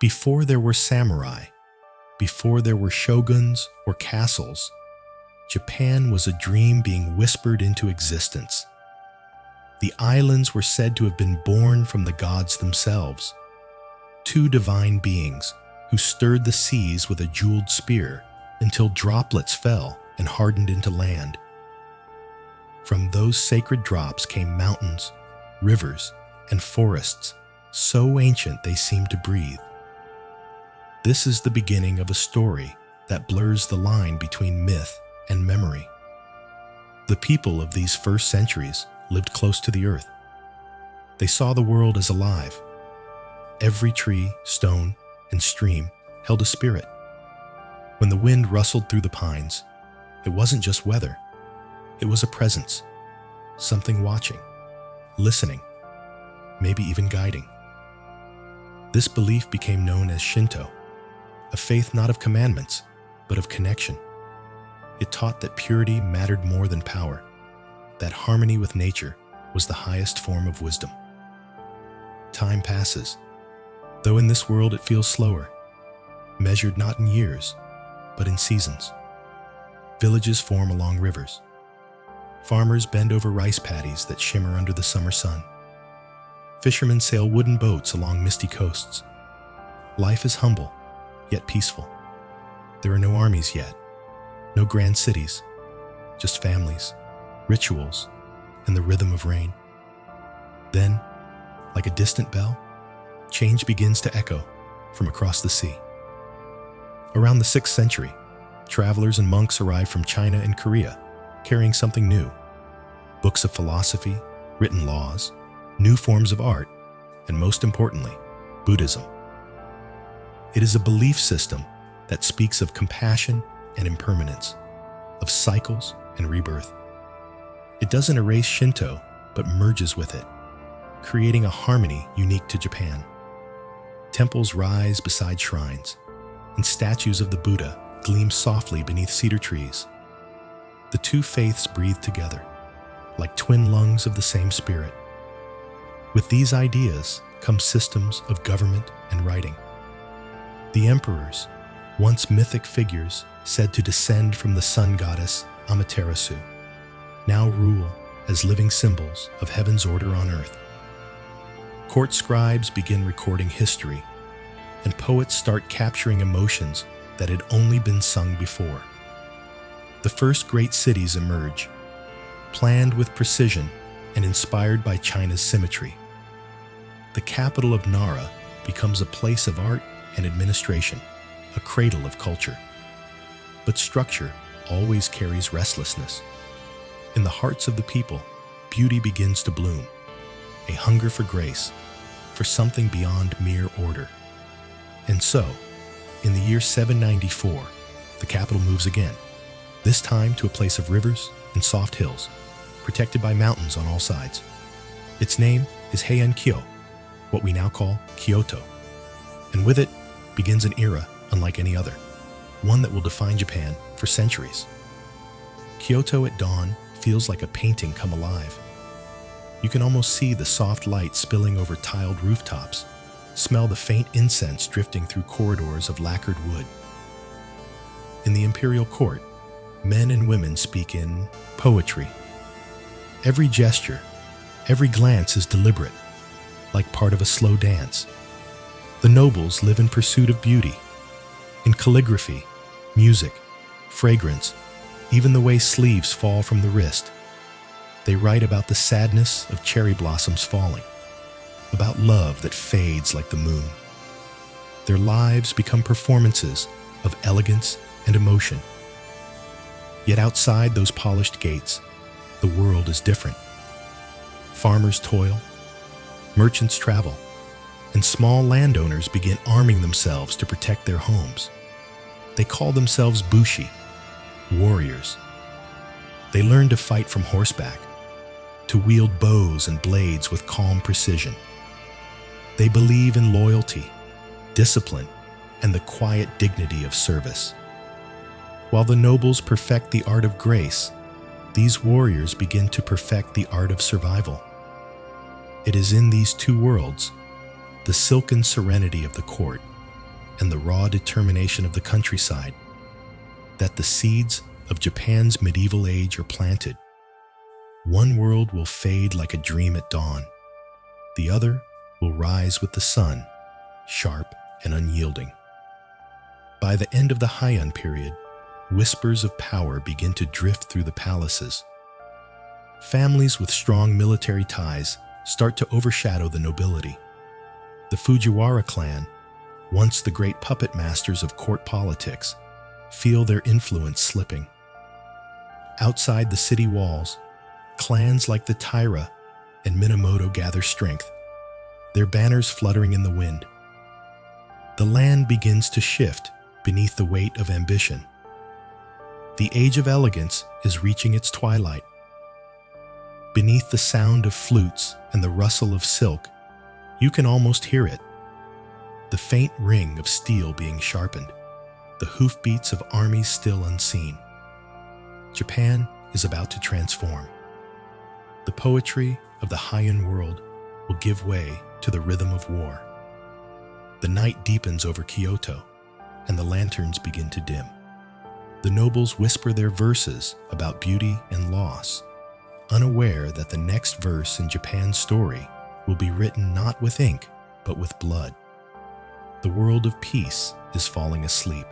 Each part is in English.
Before there were samurai, before there were shoguns or castles, Japan was a dream being whispered into existence. The islands were said to have been born from the gods themselves, two divine beings who stirred the seas with a jeweled spear until droplets fell and hardened into land. From those sacred drops came mountains, rivers, and forests so ancient they seemed to breathe. This is the beginning of a story that blurs the line between myth and memory. The people of these first centuries lived close to the earth. They saw the world as alive. Every tree, stone, and stream held a spirit. When the wind rustled through the pines, it wasn't just weather. It was a presence, something watching, listening, maybe even guiding. This belief became known as Shinto, a faith not of commandments, but of connection. It taught that purity mattered more than power, that harmony with nature was the highest form of wisdom. Time passes, though in this world it feels slower, measured not in years, but in seasons. Villages form along rivers. Farmers bend over rice paddies that shimmer under the summer sun. Fishermen sail wooden boats along misty coasts. Life is humble, yet peaceful. There are no armies yet, no grand cities, just families, rituals, and the rhythm of rain. Then, like a distant bell, change begins to echo from across the sea. Around the 6th century, travelers and monks arrived from China and Korea, carrying something new: books of philosophy, written laws, new forms of art, and most importantly, Buddhism. It is a belief system that speaks of compassion and impermanence, of cycles and rebirth. It doesn't erase Shinto, but merges with it, creating a harmony unique to Japan. Temples rise beside shrines, and statues of the Buddha gleam softly beneath cedar trees. The two faiths breathe together, like twin lungs of the same spirit. With these ideas come systems of government and writing. The emperors, once mythic figures said to descend from the sun goddess Amaterasu, now rule as living symbols of heaven's order on earth. Court scribes begin recording history, and poets start capturing emotions that had only been sung before. The first great cities emerge, planned with precision and inspired by China's symmetry. The capital of Nara becomes a place of art and administration, a cradle of culture. But structure always carries restlessness. In the hearts of the people, beauty begins to bloom, a hunger for grace, for something beyond mere order. And so, in the year 794, the capital moves again, this time to a place of rivers and soft hills, protected by mountains on all sides. Its name is Heian-kyo, what we now call Kyoto. And with it begins an era unlike any other, one that will define Japan for centuries. Kyoto at dawn feels like a painting come alive. You can almost see the soft light spilling over tiled rooftops, smell the faint incense drifting through corridors of lacquered wood. In the imperial court, men and women speak in poetry. Every gesture, every glance is deliberate, like part of a slow dance. The nobles live in pursuit of beauty, in calligraphy, music, fragrance, even the way sleeves fall from the wrist. They write about the sadness of cherry blossoms falling, about love that fades like the moon. Their lives become performances of elegance and emotion. Yet outside those polished gates, the world is different. Farmers toil, merchants travel, and small landowners begin arming themselves to protect their homes. They call themselves bushi, warriors. They learn to fight from horseback, to wield bows and blades with calm precision. They believe in loyalty, discipline, and the quiet dignity of service. While the nobles perfect the art of grace, these warriors begin to perfect the art of survival. It is in these two worlds, the silken serenity of the court and the raw determination of the countryside that the seeds of Japan's medieval age are planted. One world will fade like a dream at dawn. The other will rise with the sun, sharp and unyielding. By the end of the Heian period, whispers of power begin to drift through the palaces. Families with strong military ties start to overshadow the nobility. The Fujiwara clan, once the great puppet masters of court politics, feel their influence slipping. Outside the city walls, clans like the Taira and Minamoto gather strength, their banners fluttering in the wind. The land begins to shift beneath the weight of ambition. The age of elegance is reaching its twilight. Beneath the sound of flutes and the rustle of silk, you can almost hear it. The faint ring of steel being sharpened, the hoofbeats of armies still unseen. Japan is about to transform. The poetry of the Heian world will give way to the rhythm of war. The night deepens over Kyoto, and the lanterns begin to dim. The nobles whisper their verses about beauty and loss, unaware that the next verse in Japan's story will be written not with ink, but with blood. The world of peace is falling asleep,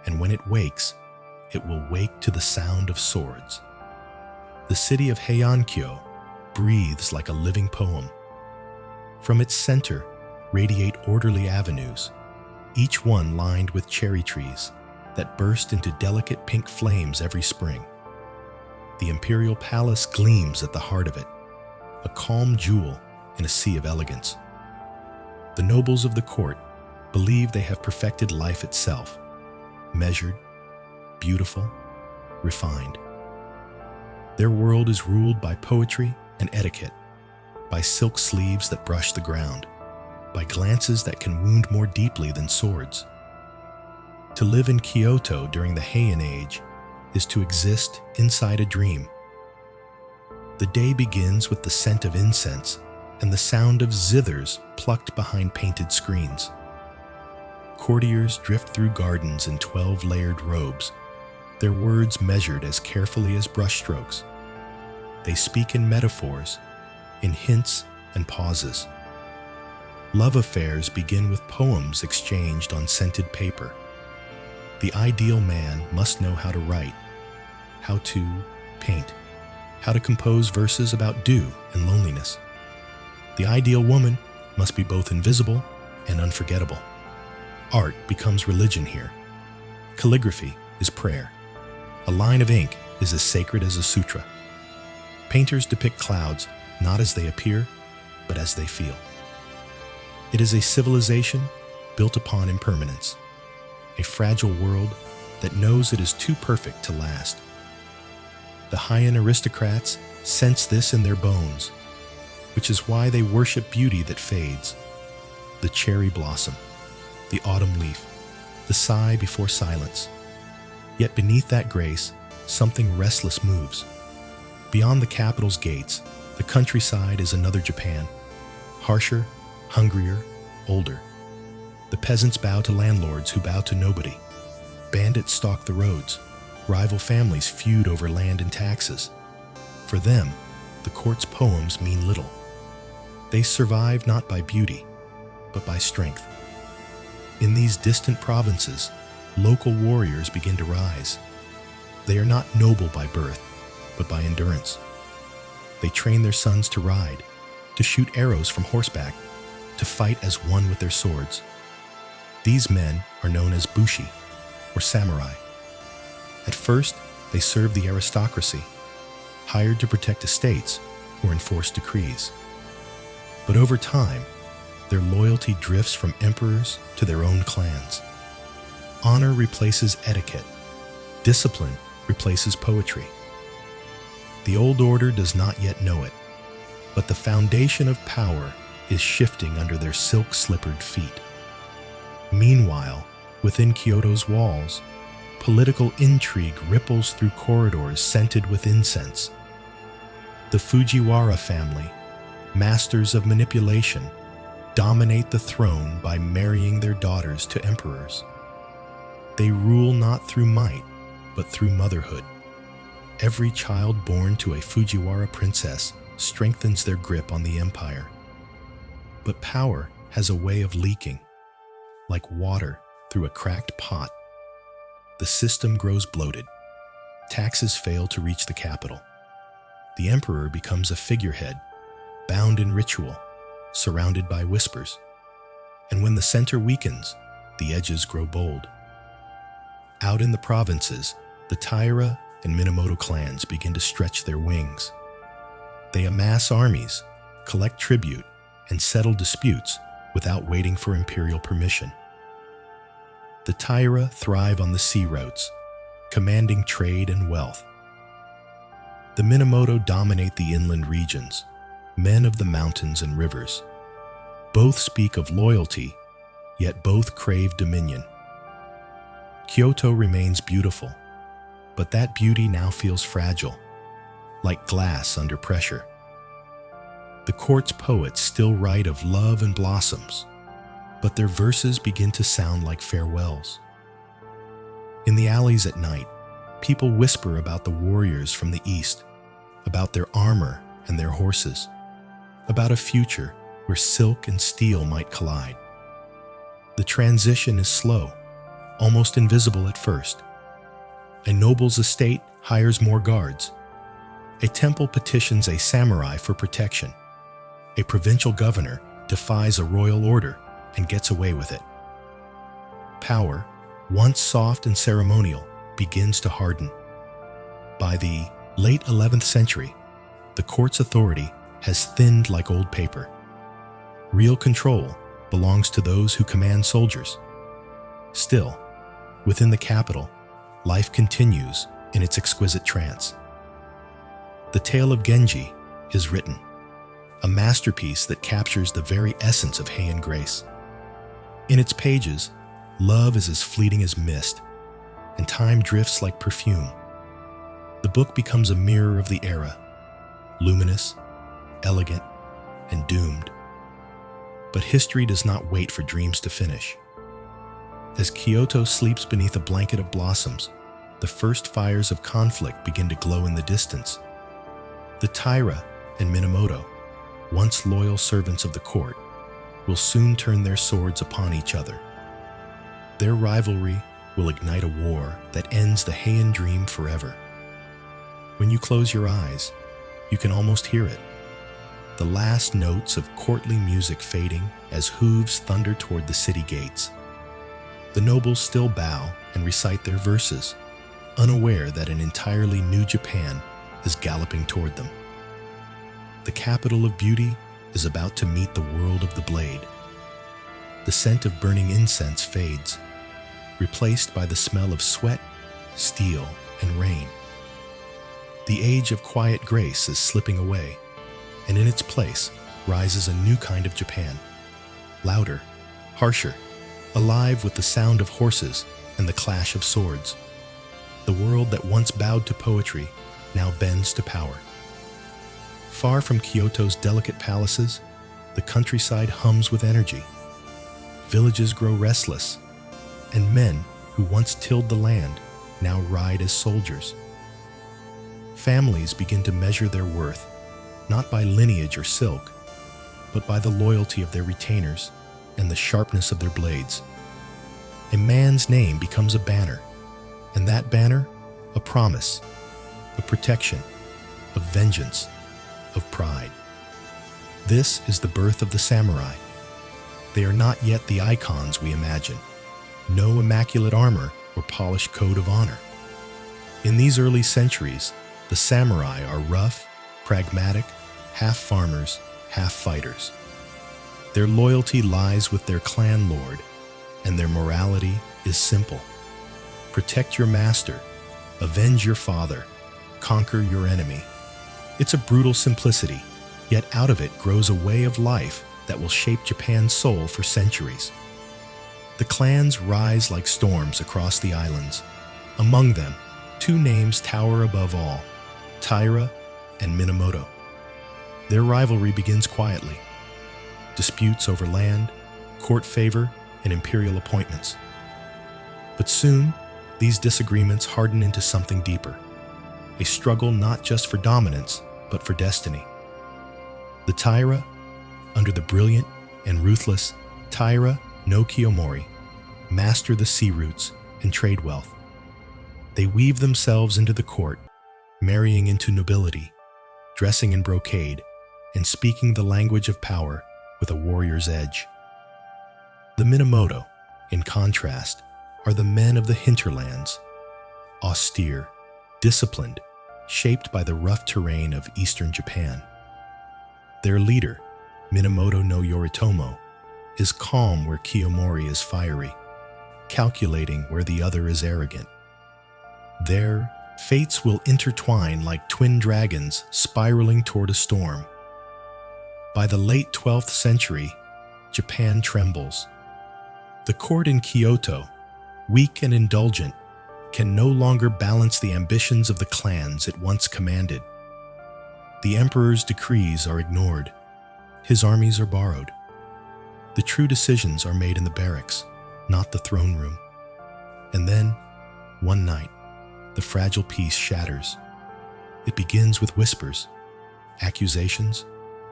and when it wakes, it will wake to the sound of swords. The city of Heiankyo breathes like a living poem. From its center radiate orderly avenues, each one lined with cherry trees that burst into delicate pink flames every spring. The imperial palace gleams at the heart of it, a calm jewel in a sea of elegance. The nobles of the court believe they have perfected life itself, measured, beautiful, refined. Their world is ruled by poetry and etiquette, by silk sleeves that brush the ground, by glances that can wound more deeply than swords. To live in Kyoto during the Heian Age is to exist inside a dream. The day begins with the scent of incense and the sound of zithers plucked behind painted screens. Courtiers drift through gardens in 12-layered robes, their words measured as carefully as brushstrokes. They speak in metaphors, in hints and pauses. Love affairs begin with poems exchanged on scented paper. The ideal man must know how to write, how to paint, how to compose verses about dew and loneliness. The ideal woman must be both invisible and unforgettable. Art becomes religion here. Calligraphy is prayer. A line of ink is as sacred as a sutra. Painters depict clouds not as they appear, but as they feel. It is a civilization built upon impermanence, a fragile world that knows it is too perfect to last. The Heian aristocrats sense this in their bones, which is why they worship beauty that fades, the cherry blossom, the autumn leaf, the sigh before silence. Yet beneath that grace, something restless moves. Beyond the capital's gates, the countryside is another Japan, harsher, hungrier, older. The peasants bow to landlords who bow to nobody. Bandits stalk the roads. Rival families feud over land and taxes. For them, the court's poems mean little. They survive not by beauty, but by strength. In these distant provinces, local warriors begin to rise. They are not noble by birth, but by endurance. They train their sons to ride, to shoot arrows from horseback, to fight as one with their swords. These men are known as bushi, or samurai. At first, they serve the aristocracy, hired to protect estates or enforce decrees. But over time, their loyalty drifts from emperors to their own clans. Honor replaces etiquette. Discipline replaces poetry. The old order does not yet know it, but the foundation of power is shifting under their silk-slippered feet. Meanwhile, within Kyoto's walls, political intrigue ripples through corridors scented with incense. The Fujiwara family, masters of manipulation, dominate the throne by marrying their daughters to emperors. They rule not through might, but through motherhood. Every child born to a Fujiwara princess strengthens their grip on the empire. But power has a way of leaking, like water through a cracked pot. The system grows bloated. Taxes fail to reach the capital. The emperor becomes a figurehead, bound in ritual, surrounded by whispers. And when the center weakens, the edges grow bold. Out in the provinces, the Taira and Minamoto clans begin to stretch their wings. They amass armies, collect tribute, and settle disputes without waiting for imperial permission. The Taira thrive on the sea routes, commanding trade and wealth. The Minamoto dominate the inland regions, men of the mountains and rivers. Both speak of loyalty, yet both crave dominion. Kyoto remains beautiful, but that beauty now feels fragile, like glass under pressure. The court's poets still write of love and blossoms, but their verses begin to sound like farewells. In the alleys at night, people whisper about the warriors from the east, about their armor and their horses, about a future where silk and steel might collide. The transition is slow, almost invisible at first. A noble's estate hires more guards. A temple petitions a samurai for protection. A provincial governor defies a royal order and gets away with it. Power, once soft and ceremonial, begins to harden. By the late 11th century, the court's authority has thinned like old paper. Real control belongs to those who command soldiers. Still, within the capital, life continues in its exquisite trance. The tale of Genji is written, a masterpiece that captures the very essence of Heian grace. In its pages, love is as fleeting as mist, and time drifts like perfume. The book becomes a mirror of the era, luminous, elegant, and doomed. But history does not wait for dreams to finish. As Kyoto sleeps beneath a blanket of blossoms, the first fires of conflict begin to glow in the distance. The Taira and Minamoto, once loyal servants of the court, will soon turn their swords upon each other. Their rivalry will ignite a war that ends the Heian dream forever. When you close your eyes, you can almost hear it. The last notes of courtly music fading as hooves thunder toward the city gates. The nobles still bow and recite their verses, unaware that an entirely new Japan is galloping toward them. The capital of beauty is about to meet the world of the blade. The scent of burning incense fades, replaced by the smell of sweat, steel, and rain. The age of quiet grace is slipping away, and in its place rises a new kind of Japan, louder, harsher, alive with the sound of horses and the clash of swords. The world that once bowed to poetry now bends to power. Far from Kyoto's delicate palaces, the countryside hums with energy. Villages grow restless, and men who once tilled the land now ride as soldiers. Families begin to measure their worth, not by lineage or silk, but by the loyalty of their retainers and the sharpness of their blades. A man's name becomes a banner, and that banner, a promise, a protection, of vengeance, of pride. This is the birth of the samurai. They are not yet the icons we imagine. No immaculate armor or polished code of honor. In these early centuries, the samurai are rough, pragmatic, half farmers, half fighters. Their loyalty lies with their clan lord, and their morality is simple. Protect your master, avenge your father, conquer your enemy. It's a brutal simplicity, yet out of it grows a way of life that will shape Japan's soul for centuries. The clans rise like storms across the islands. Among them, two names tower above all, Taira and Minamoto. Their rivalry begins quietly. disputes over land, court favor, and imperial appointments. But soon, these disagreements harden into something deeper, a struggle not just for dominance, but for destiny. The Taira, under the brilliant and ruthless Taira no Kiyomori, master the sea routes and trade wealth. They weave themselves into the court, marrying into nobility, dressing in brocade, and speaking the language of power with a warrior's edge. The Minamoto, in contrast, are the men of the hinterlands, austere, disciplined, shaped by the rough terrain of eastern Japan. Their leader, Minamoto no Yoritomo, is calm where Kiyomori is fiery, calculating where the other is arrogant. Their fates will intertwine like twin dragons spiraling toward a storm. By the late 12th century, Japan trembles. The court in Kyoto, weak and indulgent, can no longer balance the ambitions of the clans it once commanded. The emperor's decrees are ignored. His armies are borrowed. The true decisions are made in the barracks, not the throne room. And then, one night, the fragile peace shatters. It begins with whispers, accusations,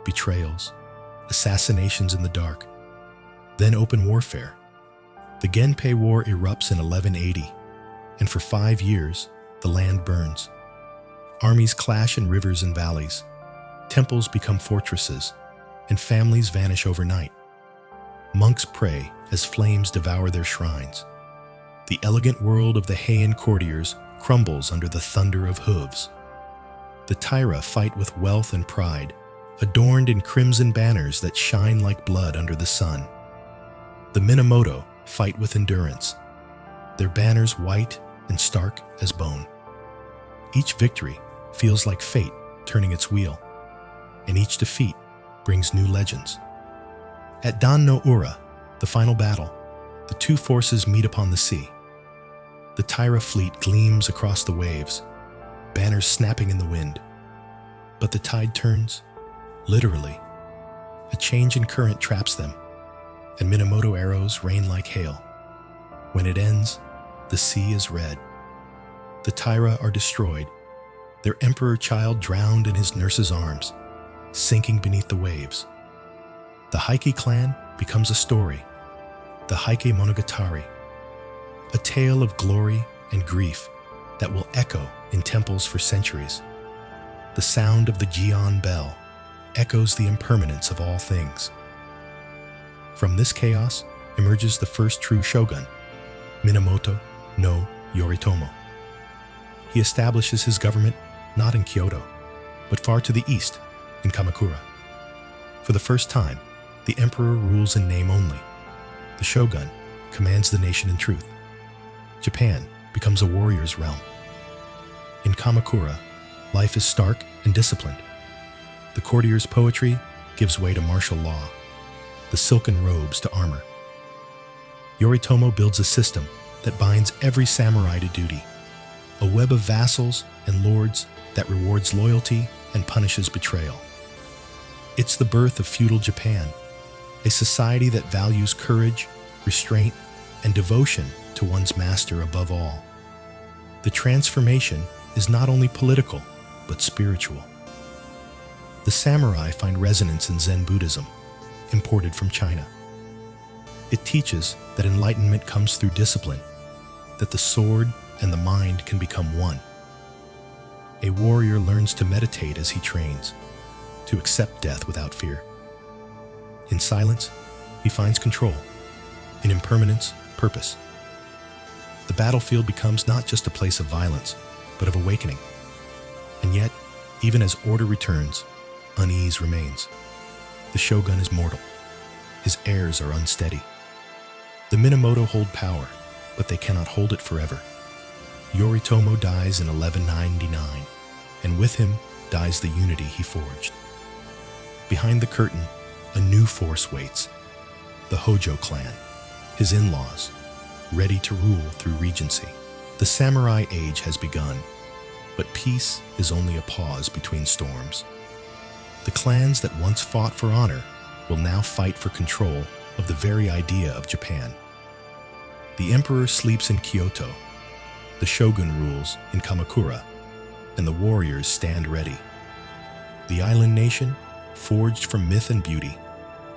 betrayals, assassinations in the dark, then open warfare. The Genpei War erupts in 1180, and for 5 years, the land burns. Armies clash in rivers and valleys, temples become fortresses, and families vanish overnight. Monks pray as flames devour their shrines. The elegant world of the Heian courtiers crumbles under the thunder of hooves. The Taira fight with wealth and pride, adorned in crimson banners that shine like blood under the sun. The Minamoto fight with endurance, their banners white and stark as bone. Each victory feels like fate turning its wheel, and each defeat brings new legends. At Dan no Ura, the final battle, the two forces meet upon the sea. The Taira fleet gleams across the waves, banners snapping in the wind. But the tide turns, literally. A change in current traps them, and Minamoto arrows rain like hail. When it ends, the sea is red. The Taira are destroyed, their emperor child drowned in his nurse's arms, sinking beneath the waves. The Heike clan becomes a story, the Heike Monogatari, a tale of glory and grief that will echo in temples for centuries. The sound of the Gion bell echoes the impermanence of all things. From this chaos emerges the first true shogun, Minamoto no Yoritomo. He establishes his government not in Kyoto, but far to the east, in Kamakura. For the first time, the emperor rules in name only. The shogun commands the nation in truth. Japan becomes a warrior's realm. In Kamakura, life is stark and disciplined. The courtier's poetry gives way to martial law, the silken robes to armor. Yoritomo builds a system that binds every samurai to duty, a web of vassals and lords that rewards loyalty and punishes betrayal. It's the birth of feudal Japan, a society that values courage, restraint, and devotion to one's master above all. The transformation is not only political, but spiritual. The samurai find resonance in Zen Buddhism, imported from China. It teaches that enlightenment comes through discipline, that the sword and the mind can become one. A warrior learns to meditate as he trains, to accept death without fear. In silence, he finds control. In impermanence, purpose. The battlefield becomes not just a place of violence, but of awakening. And yet, even as order returns, unease remains. The shogun is mortal. His heirs are unsteady. The Minamoto hold power, but they cannot hold it forever. Yoritomo dies in 1199, and with him dies the unity he forged. Behind the curtain, a new force waits. The Hojo clan, his in-laws, ready to rule through regency. The samurai age has begun, but peace is only a pause between storms. The clans that once fought for honor will now fight for control of the very idea of Japan. The emperor sleeps in Kyoto, the shogun rules in Kamakura, and the warriors stand ready. The island nation, forged from myth and beauty,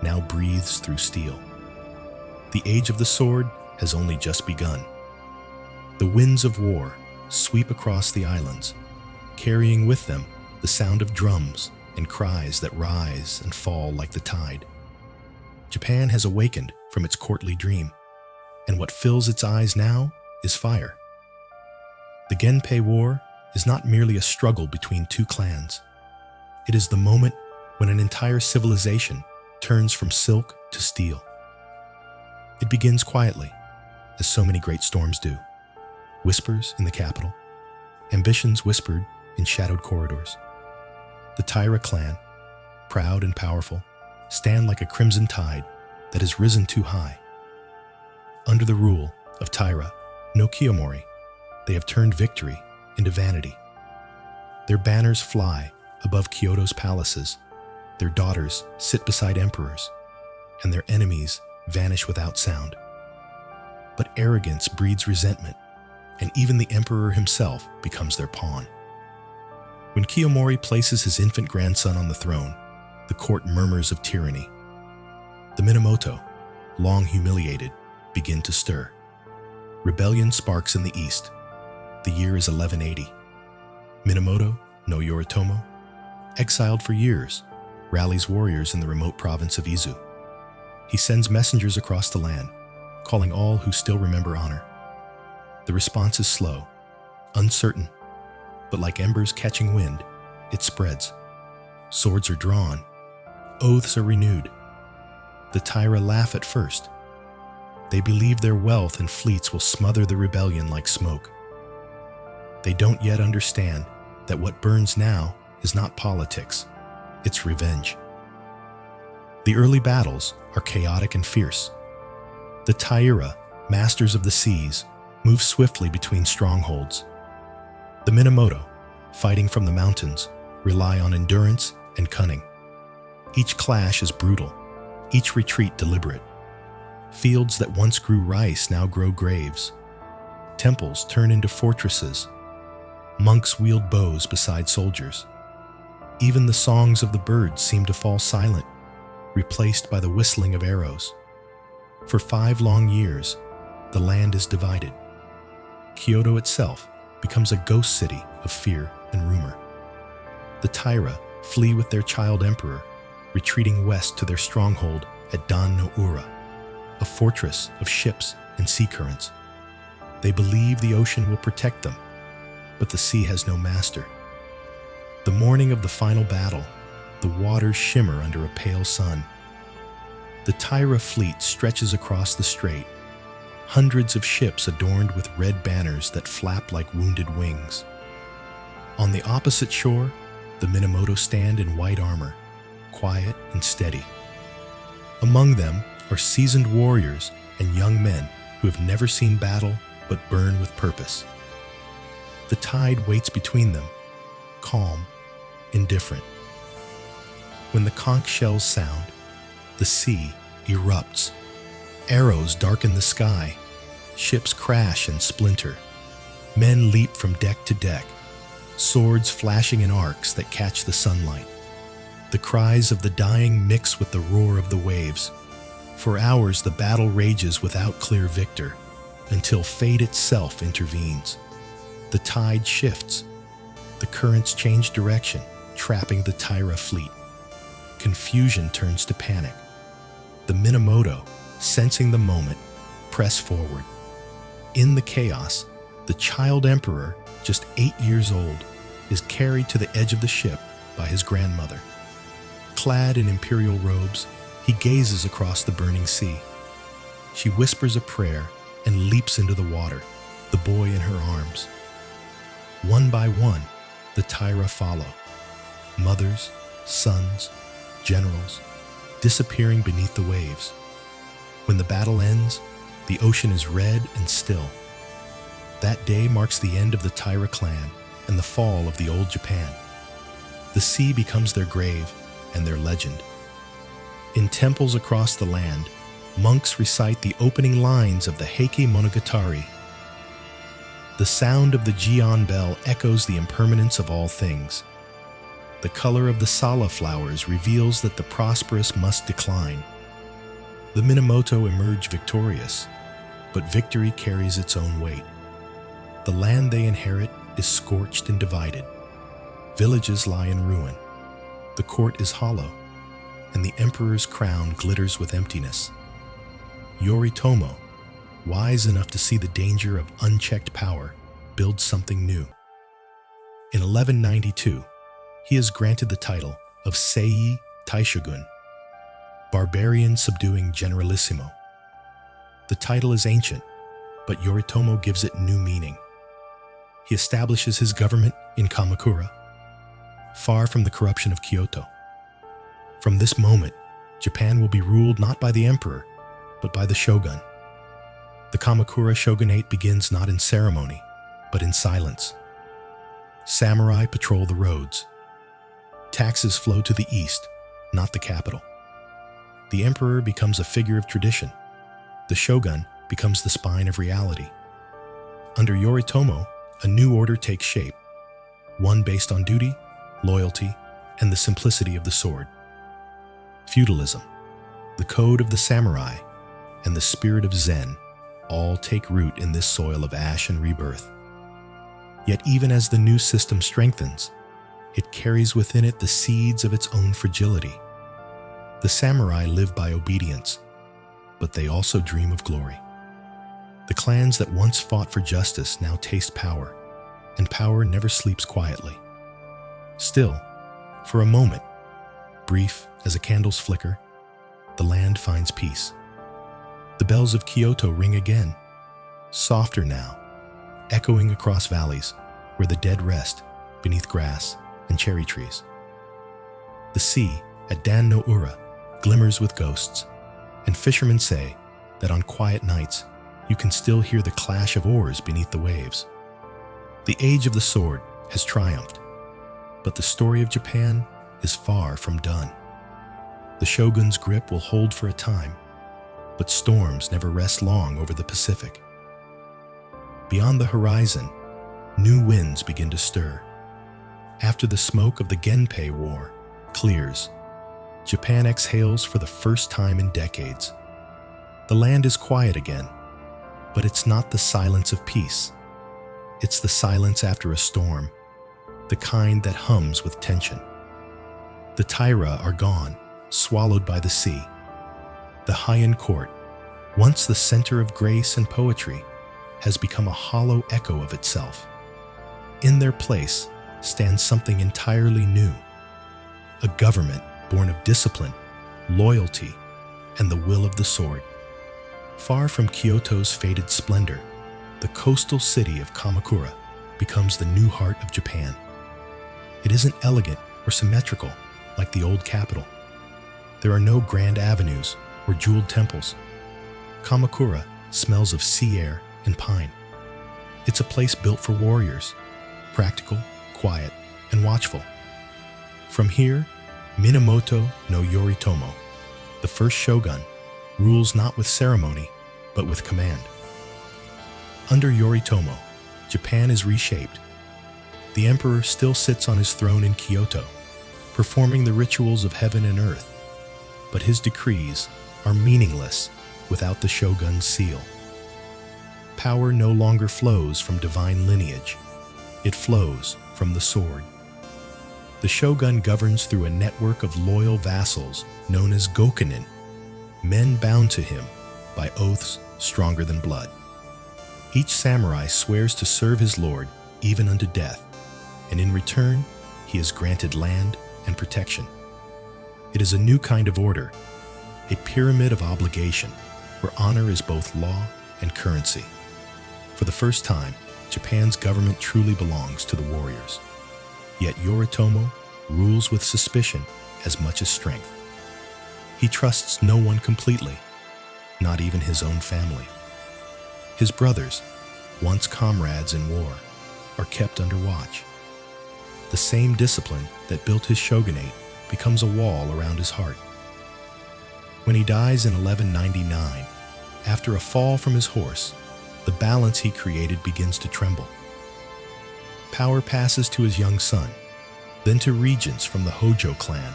now breathes through steel. The age of the sword has only just begun. The winds of war sweep across the islands, carrying with them the sound of drums and cries that rise and fall like the tide. Japan has awakened from its courtly dream, and what fills its eyes now is fire. The Genpei War is not merely a struggle between two clans. It is the moment when an entire civilization turns from silk to steel. It begins quietly, as so many great storms do. Whispers in the capital, ambitions whispered in shadowed corridors. The Taira clan, proud and powerful, stand like a crimson tide that has risen too high. Under the rule of Taira no Kiyomori, they have turned victory into vanity. Their banners fly above Kyoto's palaces, their daughters sit beside emperors, and their enemies vanish without sound. But arrogance breeds resentment, and even the emperor himself becomes their pawn. When Kiyomori places his infant grandson on the throne, the court murmurs of tyranny. The Minamoto, long humiliated, begin to stir. Rebellion sparks in the east. The year is 1180. Minamoto no Yoritomo, exiled for years, rallies warriors in the remote province of Izu. He sends messengers across the land, calling all who still remember honor. The response is slow, uncertain, but like embers catching wind, it spreads. Swords are drawn, oaths are renewed. The Taira laugh at first. They believe their wealth and fleets will smother the rebellion like smoke. They don't yet understand that what burns now is not politics, it's revenge. The early battles are chaotic and fierce. The Taira, masters of the seas, move swiftly between strongholds. The Minamoto, fighting from the mountains, rely on endurance and cunning. Each clash is brutal, each retreat deliberate. Fields that once grew rice now grow graves. Temples turn into fortresses. Monks wield bows beside soldiers. Even the songs of the birds seem to fall silent, replaced by the whistling of arrows. For 5 long years, the land is divided. Kyoto itself becomes a ghost city of fear and rumor. The Taira flee with their child emperor, retreating west to their stronghold at Dan no Ura, a fortress of ships and sea currents. They believe the ocean will protect them, but the sea has no master. The morning of the final battle, the waters shimmer under a pale sun. The Taira fleet stretches across the strait, hundreds of ships adorned with red banners that flap like wounded wings. On the opposite shore, the Minamoto stand in white armor, quiet and steady. Among them are seasoned warriors and young men who have never seen battle but burn with purpose. The tide waits between them, calm, indifferent. When the conch shells sound, the sea erupts. Arrows darken the sky. Ships crash and splinter. Men leap from deck to deck, swords flashing in arcs that catch the sunlight. The cries of the dying mix with the roar of the waves. For hours the battle rages without clear victor, until fate itself intervenes. The tide shifts. The currents change direction, trapping the Taira fleet. Confusion turns to panic. The Minamoto, sensing the moment, press forward. In the chaos, the child emperor, just 8 years old, is carried to the edge of the ship by his grandmother. Clad in imperial robes, he gazes across the burning sea. She whispers a prayer and leaps into the water, the boy in her arms. One by one, the Taira follow. Mothers, sons, generals, disappearing beneath the waves. When the battle ends, the ocean is red and still. That day marks the end of the Taira clan and the fall of the old Japan. The sea becomes their grave and their legend. In temples across the land, monks recite the opening lines of the Heike Monogatari. The sound of the Gion bell echoes the impermanence of all things. The color of the Sala flowers reveals that the prosperous must decline. The Minamoto emerge victorious, but victory carries its own weight. The land they inherit is scorched and divided. Villages lie in ruin. The court is hollow, and the emperor's crown glitters with emptiness. Yoritomo, wise enough to see the danger of unchecked power, builds something new. In 1192, he is granted the title of Sei Taishogun, barbarian subduing generalissimo. The title is ancient, but Yoritomo gives it new meaning. He establishes his government in Kamakura, far from the corruption of Kyoto. From this moment, Japan will be ruled not by the emperor, but by the shogun. The Kamakura shogunate begins not in ceremony, but in silence. Samurai patrol the roads. Taxes flow to the east, not the capital. The emperor becomes a figure of tradition. The shogun becomes the spine of reality. Under Yoritomo, a new order takes shape, one based on duty, loyalty, and the simplicity of the sword. Feudalism, the code of the samurai, and the spirit of Zen all take root in this soil of ash and rebirth. Yet even as the new system strengthens, it carries within it the seeds of its own fragility. The samurai live by obedience, but they also dream of glory. The clans that once fought for justice now taste power, and power never sleeps quietly. Still, for a moment, brief as a candle's flicker, the land finds peace. The bells of Kyoto ring again, softer now, echoing across valleys where the dead rest beneath grass and cherry trees. The sea at Dan no Ura glimmers with ghosts, and fishermen say that on quiet nights you can still hear the clash of oars beneath the waves. The age of the sword has triumphed, but the story of Japan is far from done. The shogun's grip will hold for a time, but storms never rest long over the Pacific. Beyond the horizon, new winds begin to stir. After the smoke of the Genpei War clears, Japan exhales for the first time in decades. The land is quiet again, but it's not the silence of peace. It's the silence after a storm, the kind that hums with tension. The Taira are gone, swallowed by the sea. The Heian court, once the center of grace and poetry, has become a hollow echo of itself. In their place stands something entirely new, a government born of discipline, loyalty, and the will of the sword. Far from Kyoto's faded splendor, the coastal city of Kamakura becomes the new heart of Japan. It isn't elegant or symmetrical like the old capital. There are no grand avenues or jeweled temples. Kamakura smells of sea air and pine. It's a place built for warriors, practical, quiet, and watchful. From here, Minamoto no Yoritomo, the first shogun, rules not with ceremony, but with command. Under Yoritomo, Japan is reshaped. The emperor still sits on his throne in Kyoto, performing the rituals of heaven and earth, but his decrees are meaningless without the shogun's seal. Power no longer flows from divine lineage. It flows from the sword. The shogun governs through a network of loyal vassals known as gokunin, men bound to him by oaths stronger than blood. Each samurai swears to serve his lord even unto death, and in return, he is granted land and protection. It is a new kind of order, a pyramid of obligation, where honor is both law and currency. For the first time, Japan's government truly belongs to the warriors. Yet Yoritomo rules with suspicion as much as strength. He trusts no one completely, not even his own family. His brothers, once comrades in war, are kept under watch. The same discipline that built his shogunate becomes a wall around his heart. When he dies in 1199, after a fall from his horse, the balance he created begins to tremble. Power passes to his young son, then to regents from the Hojo clan,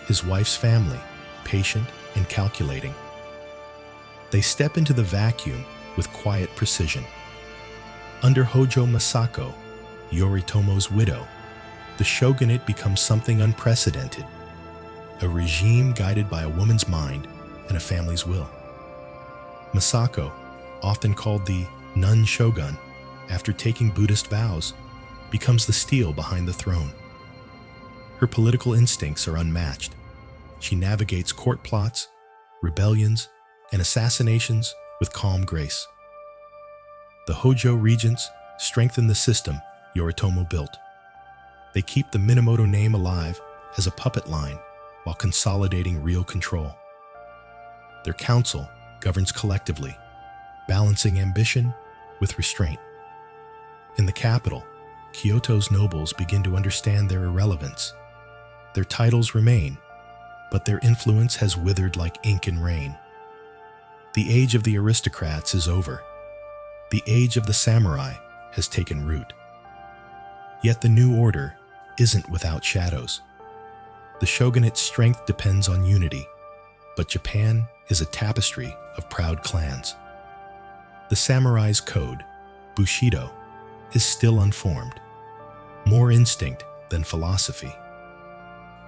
his wife's family, patient and calculating. They step into the vacuum with quiet precision. Under Hojo Masako, Yoritomo's widow, the shogunate becomes something unprecedented, a regime guided by a woman's mind and a family's will. Masako, often called the nun shogun after taking Buddhist vows, becomes the steel behind the throne. Her political instincts are unmatched. She navigates court plots, rebellions, and assassinations with calm grace. The Hojo regents strengthen the system Yoritomo built. They keep the Minamoto name alive as a puppet line while consolidating real control. Their council governs collectively, balancing ambition with restraint. In the capital, Kyoto's nobles begin to understand their irrelevance. Their titles remain, but their influence has withered like ink in rain. The age of the aristocrats is over. The age of the samurai has taken root. Yet the new order isn't without shadows. The shogunate's strength depends on unity, but Japan is a tapestry of proud clans. The samurai's code, Bushido, is still unformed, more instinct than philosophy.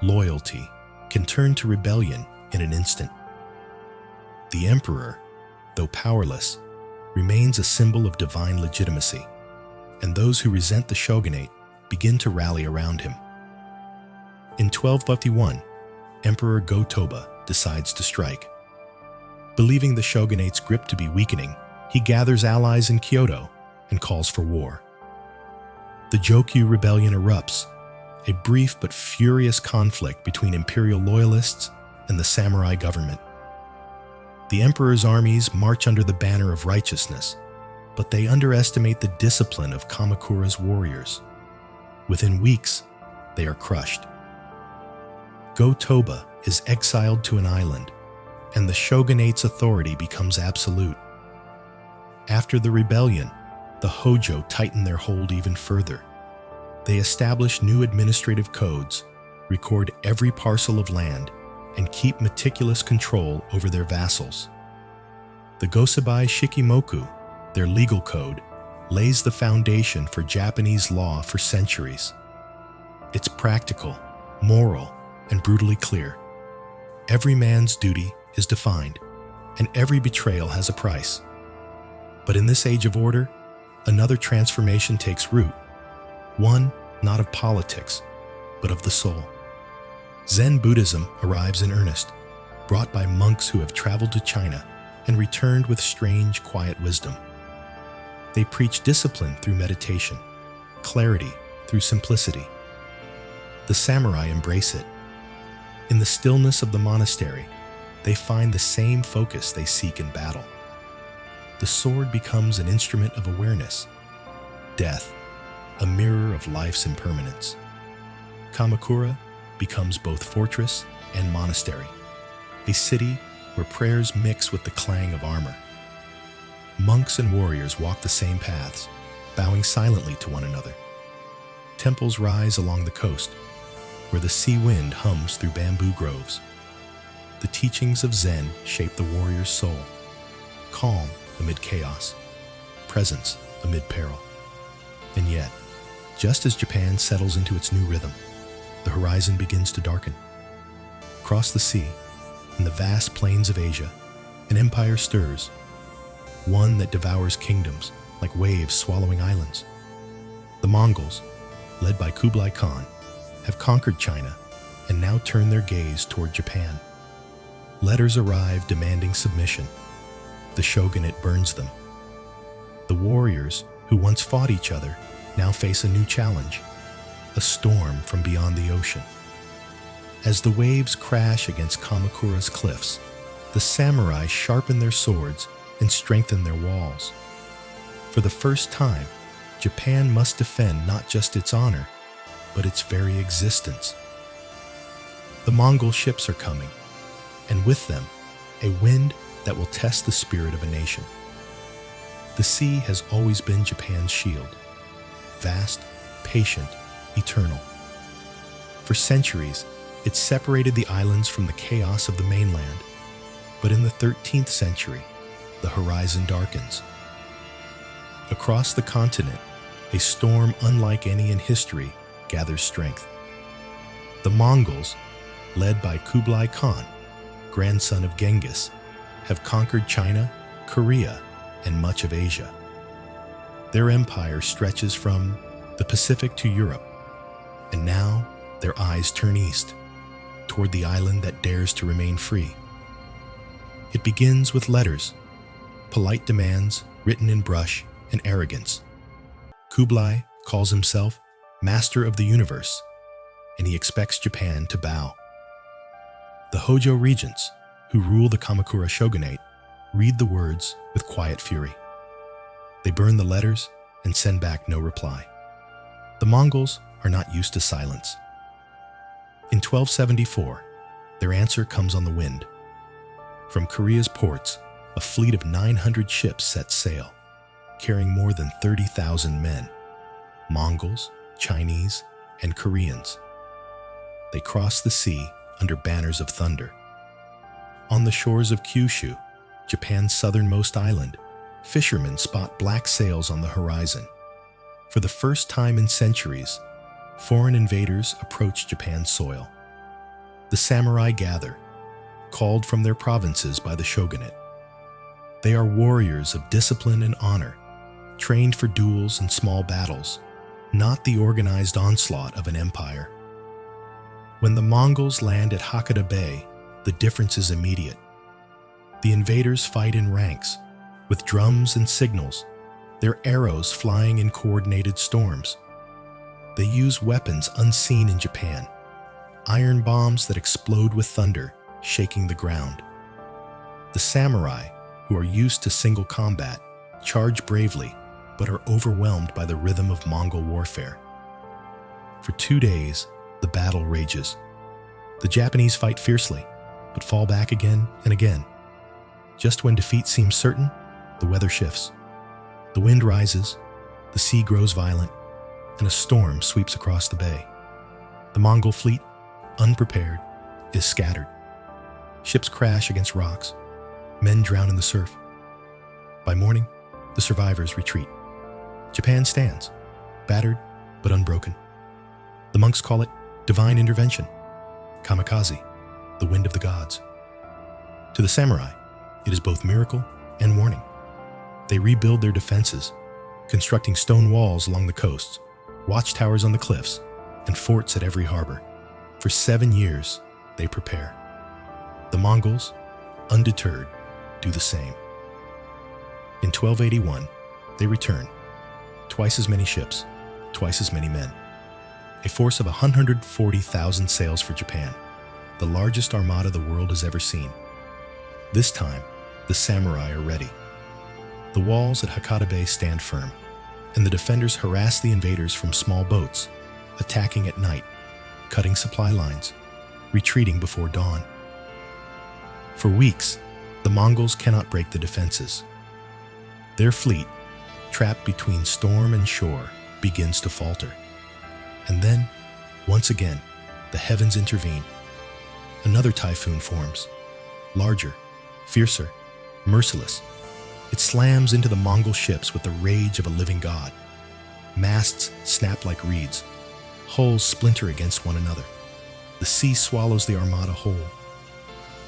Loyalty can turn to rebellion in an instant. The emperor, though powerless, remains a symbol of divine legitimacy, and those who resent the shogunate begin to rally around him. In 1251, Emperor Go-Toba decides to strike. Believing the shogunate's grip to be weakening, he gathers allies in Kyoto and calls for war. The Jokyu rebellion erupts, a brief but furious conflict between imperial loyalists and the samurai government. The emperor's armies march under the banner of righteousness, but they underestimate the discipline of Kamakura's warriors. Within weeks, they are crushed. Go-Toba is exiled to an island, and the shogunate's authority becomes absolute. After the rebellion, the Hojo tighten their hold even further. They establish new administrative codes, record every parcel of land, and keep meticulous control over their vassals. The Gosebai Shikimoku, their legal code, lays the foundation for Japanese law for centuries. It's practical, moral, and brutally clear. Every man's duty is defined, and every betrayal has a price. But in this age of order, another transformation takes root, one not of politics, but of the soul. Zen Buddhism arrives in earnest, brought by monks who have traveled to China and returned with strange, quiet wisdom. They preach discipline through meditation, clarity through simplicity. The samurai embrace it. In the stillness of the monastery, they find the same focus they seek in battle. The sword becomes an instrument of awareness. Death, a mirror of life's impermanence. Kamakura becomes both fortress and monastery, a city where prayers mix with the clang of armor. Monks and warriors walk the same paths, bowing silently to one another. Temples rise along the coast, where the sea wind hums through bamboo groves. The teachings of Zen shape the warrior's soul, calm amid chaos, presence amid peril. And yet, just as Japan settles into its new rhythm, the horizon begins to darken. Across the sea, in the vast plains of Asia, an empire stirs, one that devours kingdoms like waves swallowing islands. The Mongols, led by Kublai Khan, have conquered China and now turn their gaze toward Japan. Letters arrive demanding submission. The shogunate burns them. The warriors who once fought each other now face a new challenge, a storm from beyond the ocean. As the waves crash against Kamakura's cliffs, the samurai sharpen their swords and strengthen their walls. For the first time, Japan must defend not just its honor, but its very existence. The Mongol ships are coming, and with them, a wind that will test the spirit of a nation. The sea has always been Japan's shield, vast, patient, eternal. For centuries, it separated the islands from the chaos of the mainland, but in the 13th century, the horizon darkens. Across the continent, a storm unlike any in history gathers strength. The Mongols, led by Kublai Khan, grandson of Genghis, have conquered China, Korea, and much of Asia. Their empire stretches from the Pacific to Europe, and now their eyes turn east, toward the island that dares to remain free. It begins with letters, polite demands written in brush and arrogance. Kublai calls himself master of the universe, and he expects Japan to bow. The Hojo regents, who rule the Kamakura shogunate, read the words with quiet fury. They burn the letters and send back no reply. The Mongols are not used to silence. In 1274, their answer comes on the wind. From Korea's ports, a fleet of 900 ships sets sail, carrying more than 30,000 men, Mongols, Chinese, and Koreans. They cross the sea under banners of thunder. On the shores of Kyushu, Japan's southernmost island, fishermen spot black sails on the horizon. For the first time in centuries, foreign invaders approach Japan's soil. The samurai gather, called from their provinces by the shogunate. They are warriors of discipline and honor, trained for duels and small battles, not the organized onslaught of an empire. When the Mongols land at Hakata Bay, the difference is immediate. The invaders fight in ranks, with drums and signals, their arrows flying in coordinated storms. They use weapons unseen in Japan, iron bombs that explode with thunder, shaking the ground. The samurai, who are used to single combat, charge bravely, but are overwhelmed by the rhythm of Mongol warfare. For 2 days, the battle rages. The Japanese fight fiercely, but fall back again and again. Just when defeat seems certain, the weather shifts. The wind rises, the sea grows violent, and a storm sweeps across the bay. The Mongol fleet, unprepared, is scattered. Ships crash against rocks. Men drown in the surf. By morning, the survivors retreat. Japan stands, battered but unbroken. The monks call it divine intervention, kamikaze, the wind of the gods. To the samurai, it is both miracle and warning. They rebuild their defenses, constructing stone walls along the coasts, watchtowers on the cliffs, and forts at every harbor. For 7 years, they prepare. The Mongols, undeterred, do the same. In 1281, they return. Twice as many ships, twice as many men. A force of 140,000 sails for Japan, the largest armada the world has ever seen. This time, the samurai are ready. The walls at Hakata Bay stand firm, and the defenders harass the invaders from small boats, attacking at night, cutting supply lines, retreating before dawn. For weeks, the Mongols cannot break the defenses. Their fleet, trapped between storm and shore, begins to falter. And then, once again, the heavens intervene. Another typhoon forms, larger, fiercer, merciless. It slams into the Mongol ships with the rage of a living god. Masts snap like reeds. Hulls splinter against one another. The sea swallows the armada whole.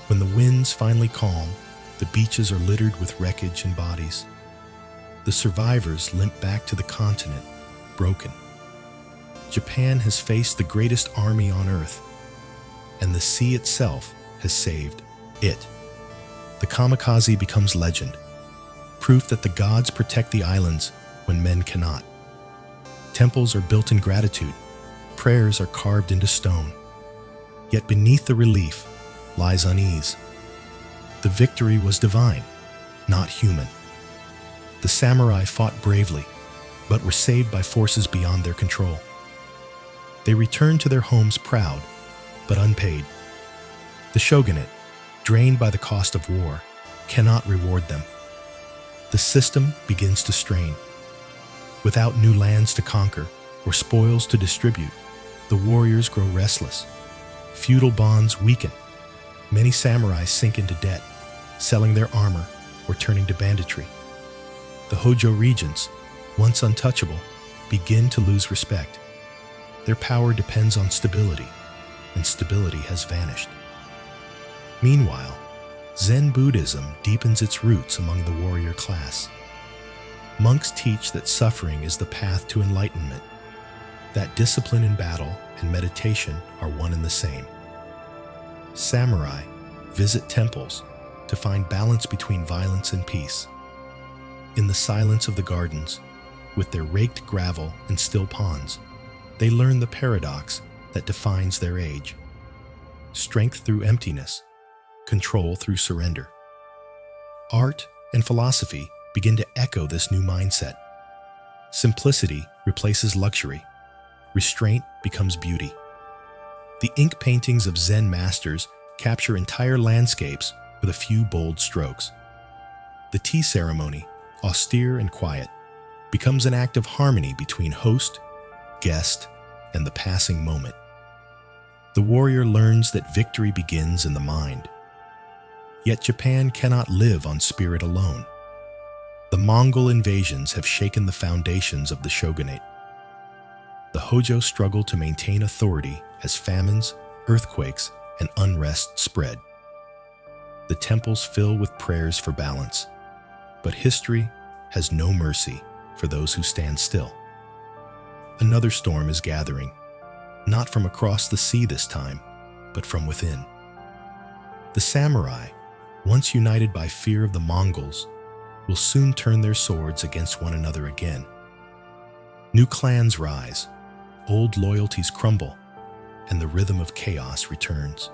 When the winds finally calm, the beaches are littered with wreckage and bodies. The survivors limp back to the continent, broken. Japan has faced the greatest army on earth, and the sea itself has saved it. The kamikaze becomes legend, proof that the gods protect the islands when men cannot. Temples are built in gratitude, prayers are carved into stone. Yet beneath the relief lies unease. The victory was divine, not human. The samurai fought bravely, but were saved by forces beyond their control. They returned to their homes proud, but unpaid. The shogunate, drained by the cost of war, cannot reward them. The system begins to strain. Without new lands to conquer or spoils to distribute, the warriors grow restless. Feudal bonds weaken. Many samurai sink into debt, selling their armor or turning to banditry. The Hojo regents, once untouchable, begin to lose respect. Their power depends on stability, and stability has vanished. Meanwhile, Zen Buddhism deepens its roots among the warrior class. Monks teach that suffering is the path to enlightenment, that discipline in battle and meditation are one and the same. Samurai visit temples to find balance between violence and peace. In the silence of the gardens, with their raked gravel and still ponds, they learn the paradox that defines their age. Strength through emptiness, control through surrender. Art and philosophy begin to echo this new mindset. Simplicity replaces luxury. Restraint becomes beauty. The ink paintings of Zen masters capture entire landscapes with a few bold strokes. The tea ceremony, austere and quiet, becomes an act of harmony between host, guest, and the passing moment. The warrior learns that victory begins in the mind. Yet Japan cannot live on spirit alone. The Mongol invasions have shaken the foundations of the shogunate. The Hojo struggle to maintain authority as famines, earthquakes, and unrest spread. The temples fill with prayers for balance, but history has no mercy for those who stand still. Another storm is gathering, not from across the sea this time, but from within. The samurai, once united by fear of the Mongols, will soon turn their swords against one another again. New clans rise, old loyalties crumble, and the rhythm of chaos returns.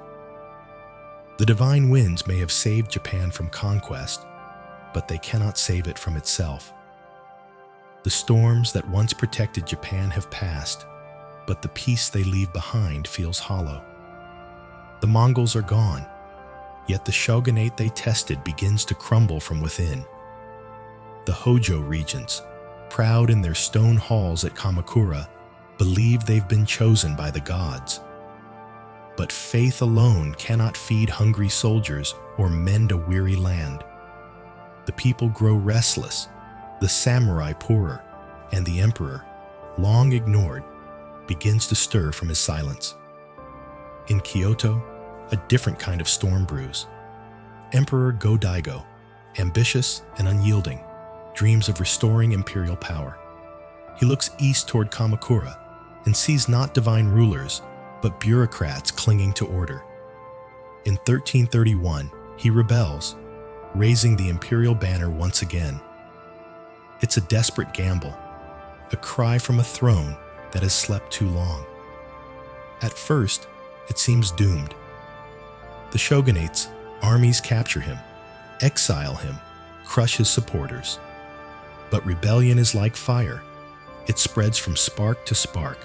The divine winds may have saved Japan from conquest, but they cannot save it from itself. The storms that once protected Japan have passed, but the peace they leave behind feels hollow. The Mongols are gone, yet the shogunate they tested begins to crumble from within. The Hojo regents, proud in their stone halls at Kamakura, believe they've been chosen by the gods. But faith alone cannot feed hungry soldiers or mend a weary land. The people grow restless, the samurai poorer, and the emperor, long ignored, begins to stir from his silence. In Kyoto, a different kind of storm brews. Emperor Go-Daigo, ambitious and unyielding, dreams of restoring imperial power. He looks east toward Kamakura and sees not divine rulers, but bureaucrats clinging to order. In 1331, he rebels, raising the imperial banner once again. It's a desperate gamble, a cry from a throne that has slept too long. At first, it seems doomed. The shogunate's armies capture him, exile him, crush his supporters. But rebellion is like fire. It spreads from spark to spark.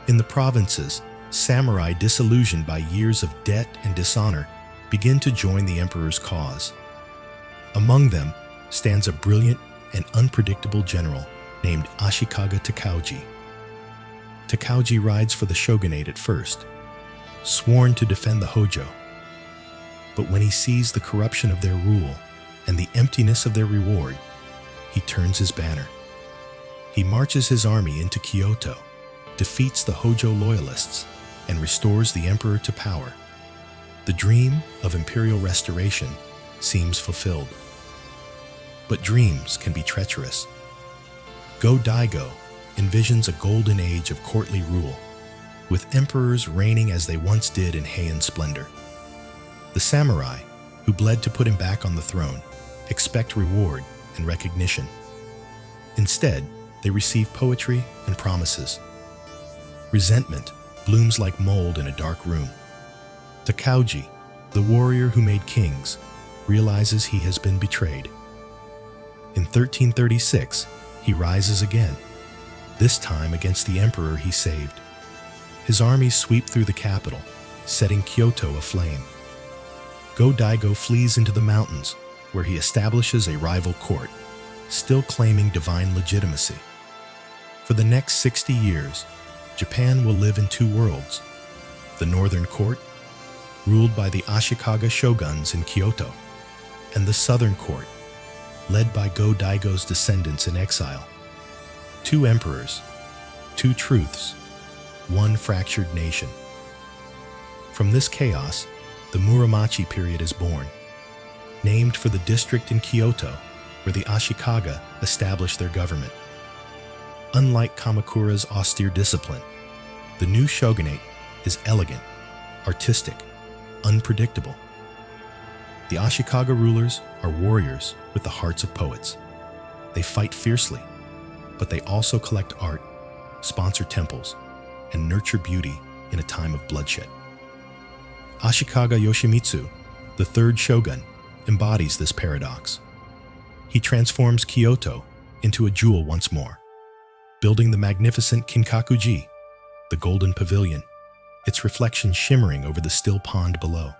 In the provinces, samurai disillusioned by years of debt and dishonor begin to join the emperor's cause. Among them stands a brilliant and unpredictable general named Ashikaga Takauji. Takauji rides for the shogunate at first, sworn to defend the Hojo. But when he sees the corruption of their rule and the emptiness of their reward, he turns his banner. He marches his army into Kyoto, defeats the Hojo loyalists, and restores the emperor to power. The dream of imperial restoration seems fulfilled. But dreams can be treacherous. Go-Daigo envisions a golden age of courtly rule, with emperors reigning as they once did in Heian splendor. The samurai, who bled to put him back on the throne, expect reward and recognition. Instead, they receive poetry and promises. Resentment blooms like mold in a dark room. Takauji, the warrior who made kings, realizes he has been betrayed. In 1336, he rises again, this time against the emperor he saved. His armies sweep through the capital, setting Kyoto aflame. Go-Daigo flees into the mountains, where he establishes a rival court, still claiming divine legitimacy. For the next 60 years, Japan will live in two worlds: the northern court, ruled by the Ashikaga shoguns in Kyoto, and the southern court, led by Go-Daigo's descendants in exile. Two emperors, two truths, one fractured nation. From this chaos, the Muromachi period is born, named for the district in Kyoto where the Ashikaga established their government. Unlike Kamakura's austere discipline, the new shogunate is elegant, artistic, unpredictable. The Ashikaga rulers are warriors with the hearts of poets. They fight fiercely, but they also collect art, sponsor temples, and nurture beauty in a time of bloodshed. Ashikaga Yoshimitsu, the third shogun, embodies this paradox. He transforms Kyoto into a jewel once more, building the magnificent Kinkakuji, the golden pavilion, its reflection shimmering over the still pond below.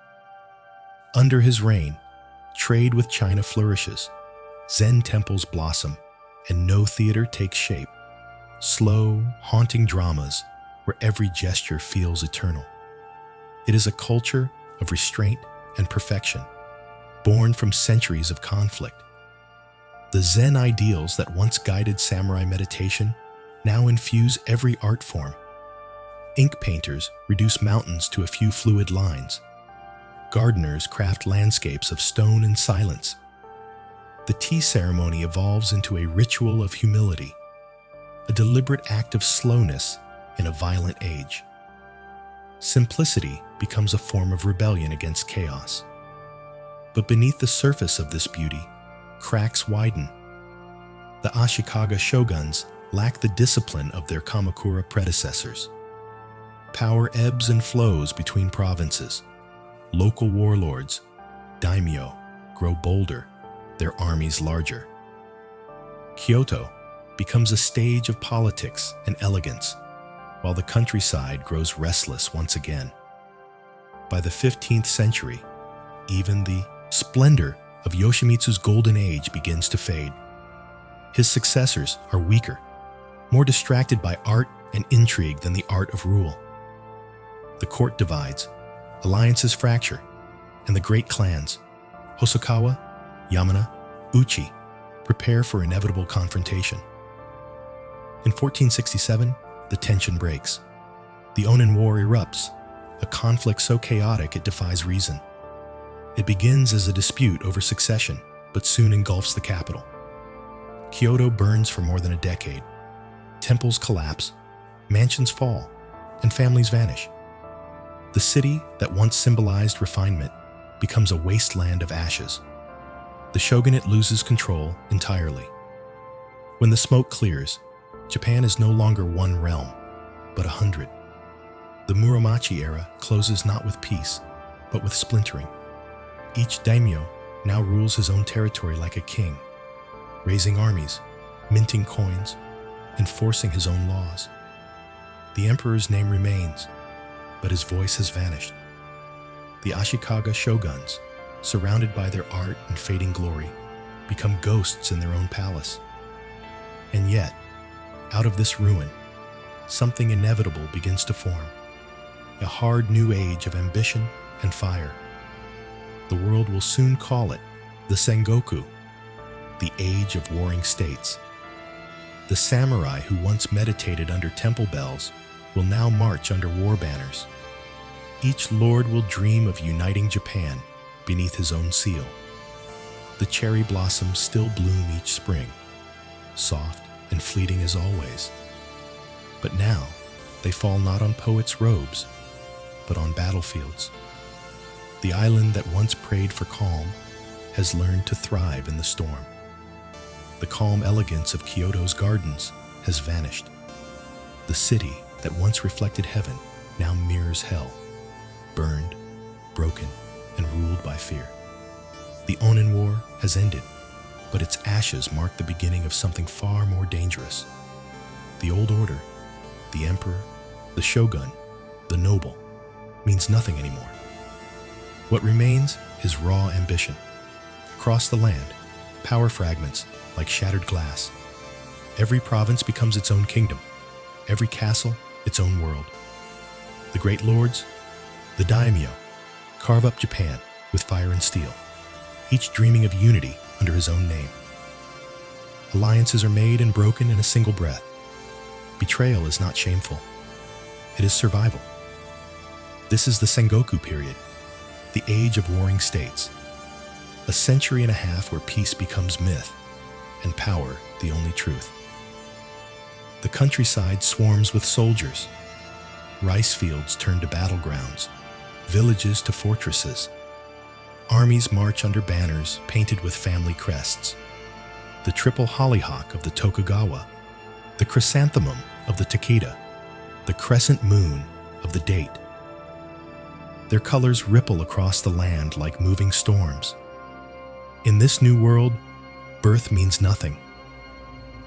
Under his reign, trade with China flourishes, Zen temples blossom, and no theater takes shape. Slow, haunting dramas where every gesture feels eternal. It is a culture of restraint and perfection, born from centuries of conflict. The Zen ideals that once guided samurai meditation now infuse every art form. Ink painters reduce mountains to a few fluid lines. Gardeners craft landscapes of stone and silence. The tea ceremony evolves into a ritual of humility, a deliberate act of slowness in a violent age. Simplicity becomes a form of rebellion against chaos. But beneath the surface of this beauty, cracks widen. The Ashikaga shoguns lack the discipline of their Kamakura predecessors. Power ebbs and flows between provinces. Local warlords, daimyo, grow bolder, their armies larger. Kyoto becomes a stage of politics and elegance, while the countryside grows restless once again. By the 15th century, even the splendor of Yoshimitsu's golden age begins to fade. His successors are weaker, more distracted by art and intrigue than the art of rule. The court divides, alliances fracture, and the great clans, Hosokawa, Yamana, Uchi, prepare for inevitable confrontation. In 1467, the tension breaks. The Onin War erupts, a conflict so chaotic it defies reason. It begins as a dispute over succession, but soon engulfs the capital. Kyoto burns for more than a decade. Temples collapse, mansions fall, and families vanish. The city that once symbolized refinement becomes a wasteland of ashes. The shogunate loses control entirely. When the smoke clears, Japan is no longer one realm, but 100. The Muromachi era closes not with peace, but with splintering. Each daimyo now rules his own territory like a king, raising armies, minting coins, enforcing his own laws. The emperor's name remains, but his voice has vanished. The Ashikaga shoguns, surrounded by their art and fading glory, become ghosts in their own palace. And yet, out of this ruin, something inevitable begins to form. A hard new age of ambition and fire. The world will soon call it the Sengoku, the age of warring states. The samurai who once meditated under temple bells will now march under war banners. Each lord will dream of uniting Japan beneath his own seal. The cherry blossoms still bloom each spring, soft and fleeting as always. But now, they fall not on poets' robes, but on battlefields. The island that once prayed for calm has learned to thrive in the storm. The calm elegance of Kyoto's gardens has vanished. The city that once reflected heaven now mirrors hell, burned, broken, and ruled by fear. The Onin War has ended, but its ashes mark the beginning of something far more dangerous. The old order, the emperor, the shogun, the noble, means nothing anymore. What remains is raw ambition. Across the land, power fragments like shattered glass. Every province becomes its own kingdom, every castle its own world. The great lords, the daimyo, carve up Japan with fire and steel, each dreaming of unity under his own name. Alliances are made and broken in a single breath. Betrayal is not shameful. It is survival. This is the Sengoku period, the age of warring states. A century and a half where peace becomes myth and power the only truth. The countryside swarms with soldiers. Rice fields turn to battlegrounds, villages to fortresses. Armies march under banners painted with family crests. The triple hollyhock of the Tokugawa, the chrysanthemum of the Takeda, the crescent moon of the date. Their colors ripple across the land like moving storms. In this new world, birth means nothing.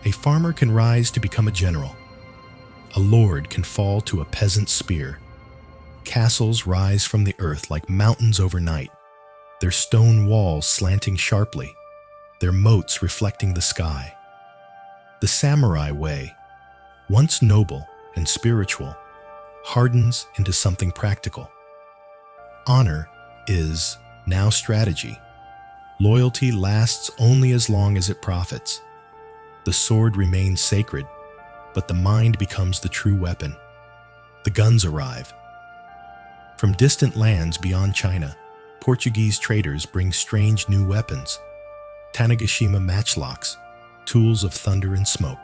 A farmer can rise to become a general. A lord can fall to a peasant's spear. Castles rise from the earth like mountains overnight, their stone walls slanting sharply, their moats reflecting the sky. The samurai way, once noble and spiritual, hardens into something practical. Honor is now strategy. Loyalty lasts only as long as it profits. The sword remains sacred, but the mind becomes the true weapon. The guns arrive. From distant lands beyond China, Portuguese traders bring strange new weapons. Tanegashima matchlocks, tools of thunder and smoke.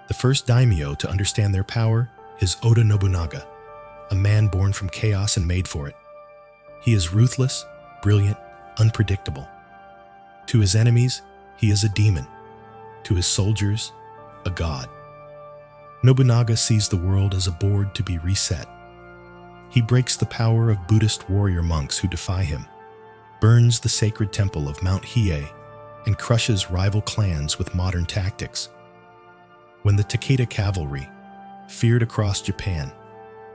The first daimyo to understand their power is Oda Nobunaga, a man born from chaos and made for it. He is ruthless, brilliant, unpredictable. To his enemies, he is a demon. To his soldiers, a god. Nobunaga sees the world as a board to be reset. He breaks the power of Buddhist warrior monks who defy him, burns the sacred temple of Mount Hiei, and crushes rival clans with modern tactics. When the Takeda cavalry, feared across Japan,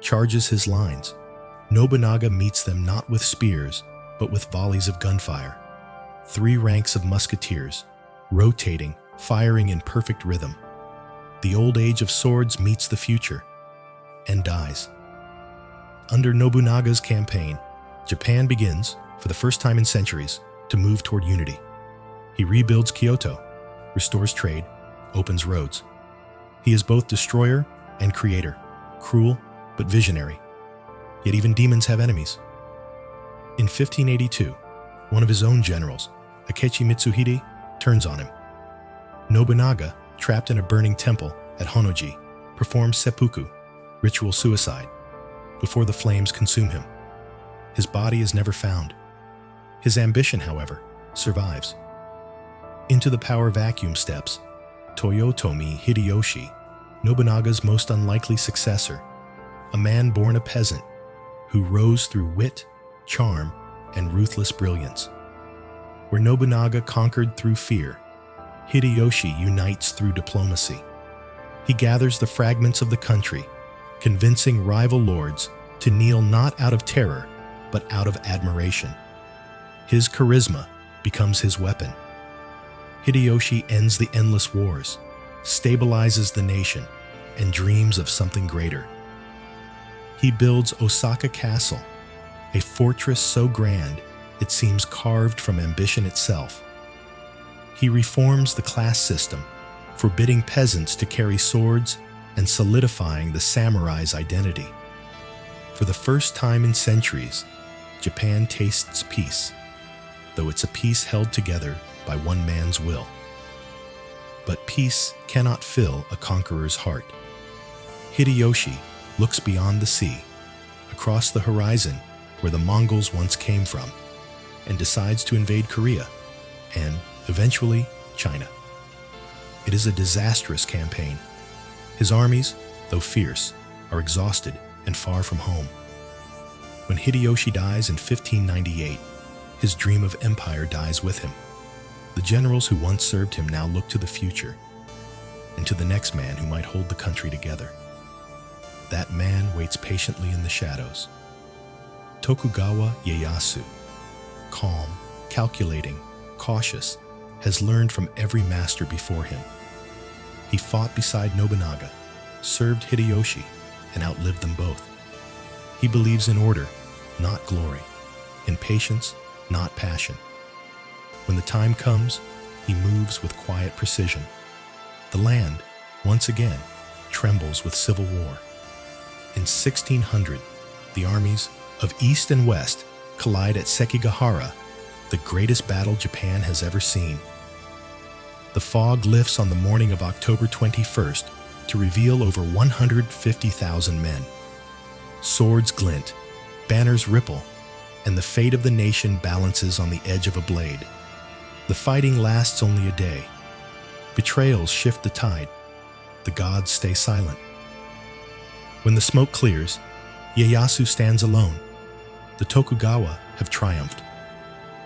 charges his lines, Nobunaga meets them not with spears, but with volleys of gunfire. 3 ranks of musketeers, rotating, firing in perfect rhythm. The old age of swords meets the future, and dies. Under Nobunaga's campaign, Japan begins, for the first time in centuries, to move toward unity. He rebuilds Kyoto, restores trade, opens roads. He is both destroyer and creator, cruel but visionary. Yet even demons have enemies. In 1582, one of his own generals, Akechi Mitsuhide, turns on him. Nobunaga, trapped in a burning temple at Honnoji, performs seppuku, ritual suicide, before the flames consume him. His body is never found. His ambition, however, survives. Into the power vacuum steps Toyotomi Hideyoshi, Nobunaga's most unlikely successor, a man born a peasant who rose through wit, charm, and ruthless brilliance. Where Nobunaga conquered through fear, Hideyoshi unites through diplomacy. He gathers the fragments of the country, convincing rival lords to kneel not out of terror, but out of admiration. His charisma becomes his weapon. Hideyoshi ends the endless wars, stabilizes the nation, and dreams of something greater. He builds Osaka Castle, a fortress so grand it seems carved from ambition itself. He reforms the class system, forbidding peasants to carry swords and solidifying the samurai's identity. For the first time in centuries, Japan tastes peace, though it's a peace held together by one man's will. But peace cannot fill a conqueror's heart. Hideyoshi looks beyond the sea, across the horizon where the Mongols once came from, and decides to invade Korea, and eventually China. It is a disastrous campaign. His armies, though fierce, are exhausted and far from home. When Hideyoshi dies in 1598, his dream of empire dies with him. The generals who once served him now look to the future, and to the next man who might hold the country together. That man waits patiently in the shadows. Tokugawa Ieyasu, calm, calculating, cautious, has learned from every master before him. He fought beside Nobunaga, served Hideyoshi, and outlived them both. He believes in order, not glory, in patience, not passion. When the time comes, he moves with quiet precision. The land, once again, trembles with civil war. In 1600, the armies of East and West collide at Sekigahara, the greatest battle Japan has ever seen. The fog lifts on the morning of October 21st to reveal over 150,000 men. Swords glint, banners ripple, and the fate of the nation balances on the edge of a blade. The fighting lasts only a day. Betrayals shift the tide. The gods stay silent. When the smoke clears, Ieyasu stands alone. The Tokugawa have triumphed.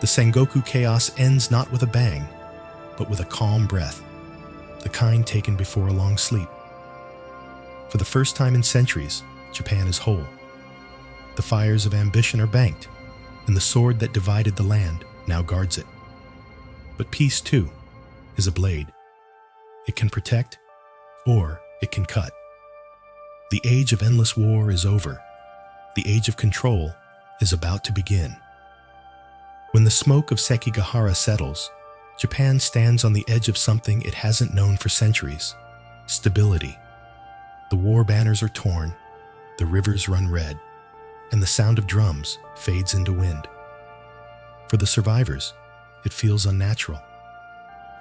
The Sengoku chaos ends not with a bang, but with a calm breath, the kind taken before a long sleep. For the first time in centuries, Japan is whole. The fires of ambition are banked, and the sword that divided the land now guards it. But peace, too, is a blade. It can protect, or it can cut. The age of endless war is over. The age of control is about to begin. When the smoke of Sekigahara settles, Japan stands on the edge of something it hasn't known for centuries: stability. The war banners are torn, the rivers run red, and the sound of drums fades into wind. For the survivors, it feels unnatural.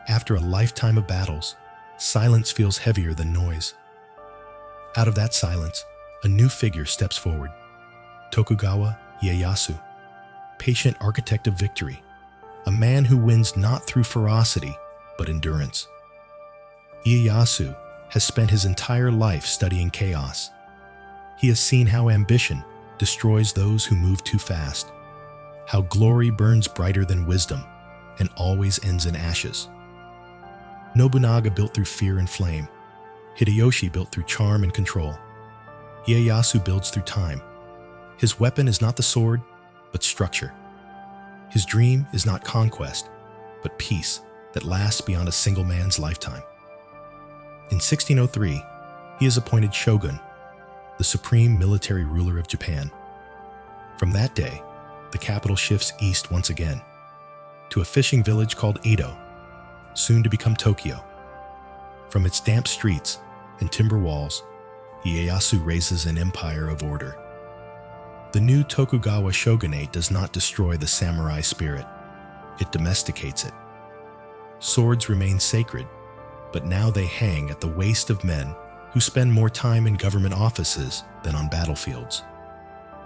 After a lifetime of battles, silence feels heavier than noise. Out of that silence, a new figure steps forward: Tokugawa Ieyasu, patient architect of victory, a man who wins not through ferocity, but endurance. Ieyasu has spent his entire life studying chaos. He has seen how ambition destroys those who move too fast, how glory burns brighter than wisdom and always ends in ashes. Nobunaga built through fear and flame. Hideyoshi built through charm and control. Ieyasu builds through time. His weapon is not the sword, but structure. His dream is not conquest, but peace that lasts beyond a single man's lifetime. In 1603, he is appointed shogun, the supreme military ruler of Japan. From that day, the capital shifts east once again, to a fishing village called Edo, soon to become Tokyo. From its damp streets and timber walls, Ieyasu raises an empire of order. The new Tokugawa shogunate does not destroy the samurai spirit, it domesticates it. Swords remain sacred, but now they hang at the waist of men who spend more time in government offices than on battlefields.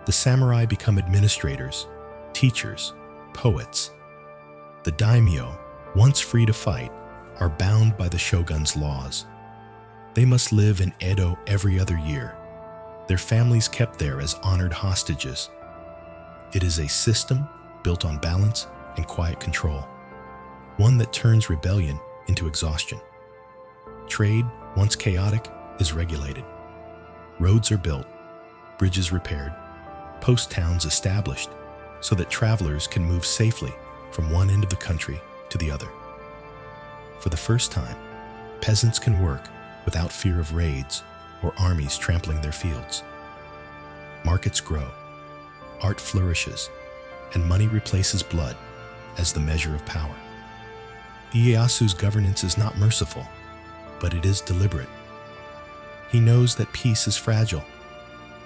The samurai become administrators, teachers, poets. The daimyo, once free to fight, are bound by the shogun's laws. They must live in Edo every other year, their families kept there as honored hostages. It is a system built on balance and quiet control, one that turns rebellion into exhaustion. Trade, once chaotic, is regulated. Roads are built, bridges repaired, post towns established so that travelers can move safely from one end of the country to the other. For the first time, peasants can work without fear of raids or armies trampling their fields. Markets grow, art flourishes, and money replaces blood as the measure of power. Ieyasu's governance is not merciful, but it is deliberate. He knows that peace is fragile.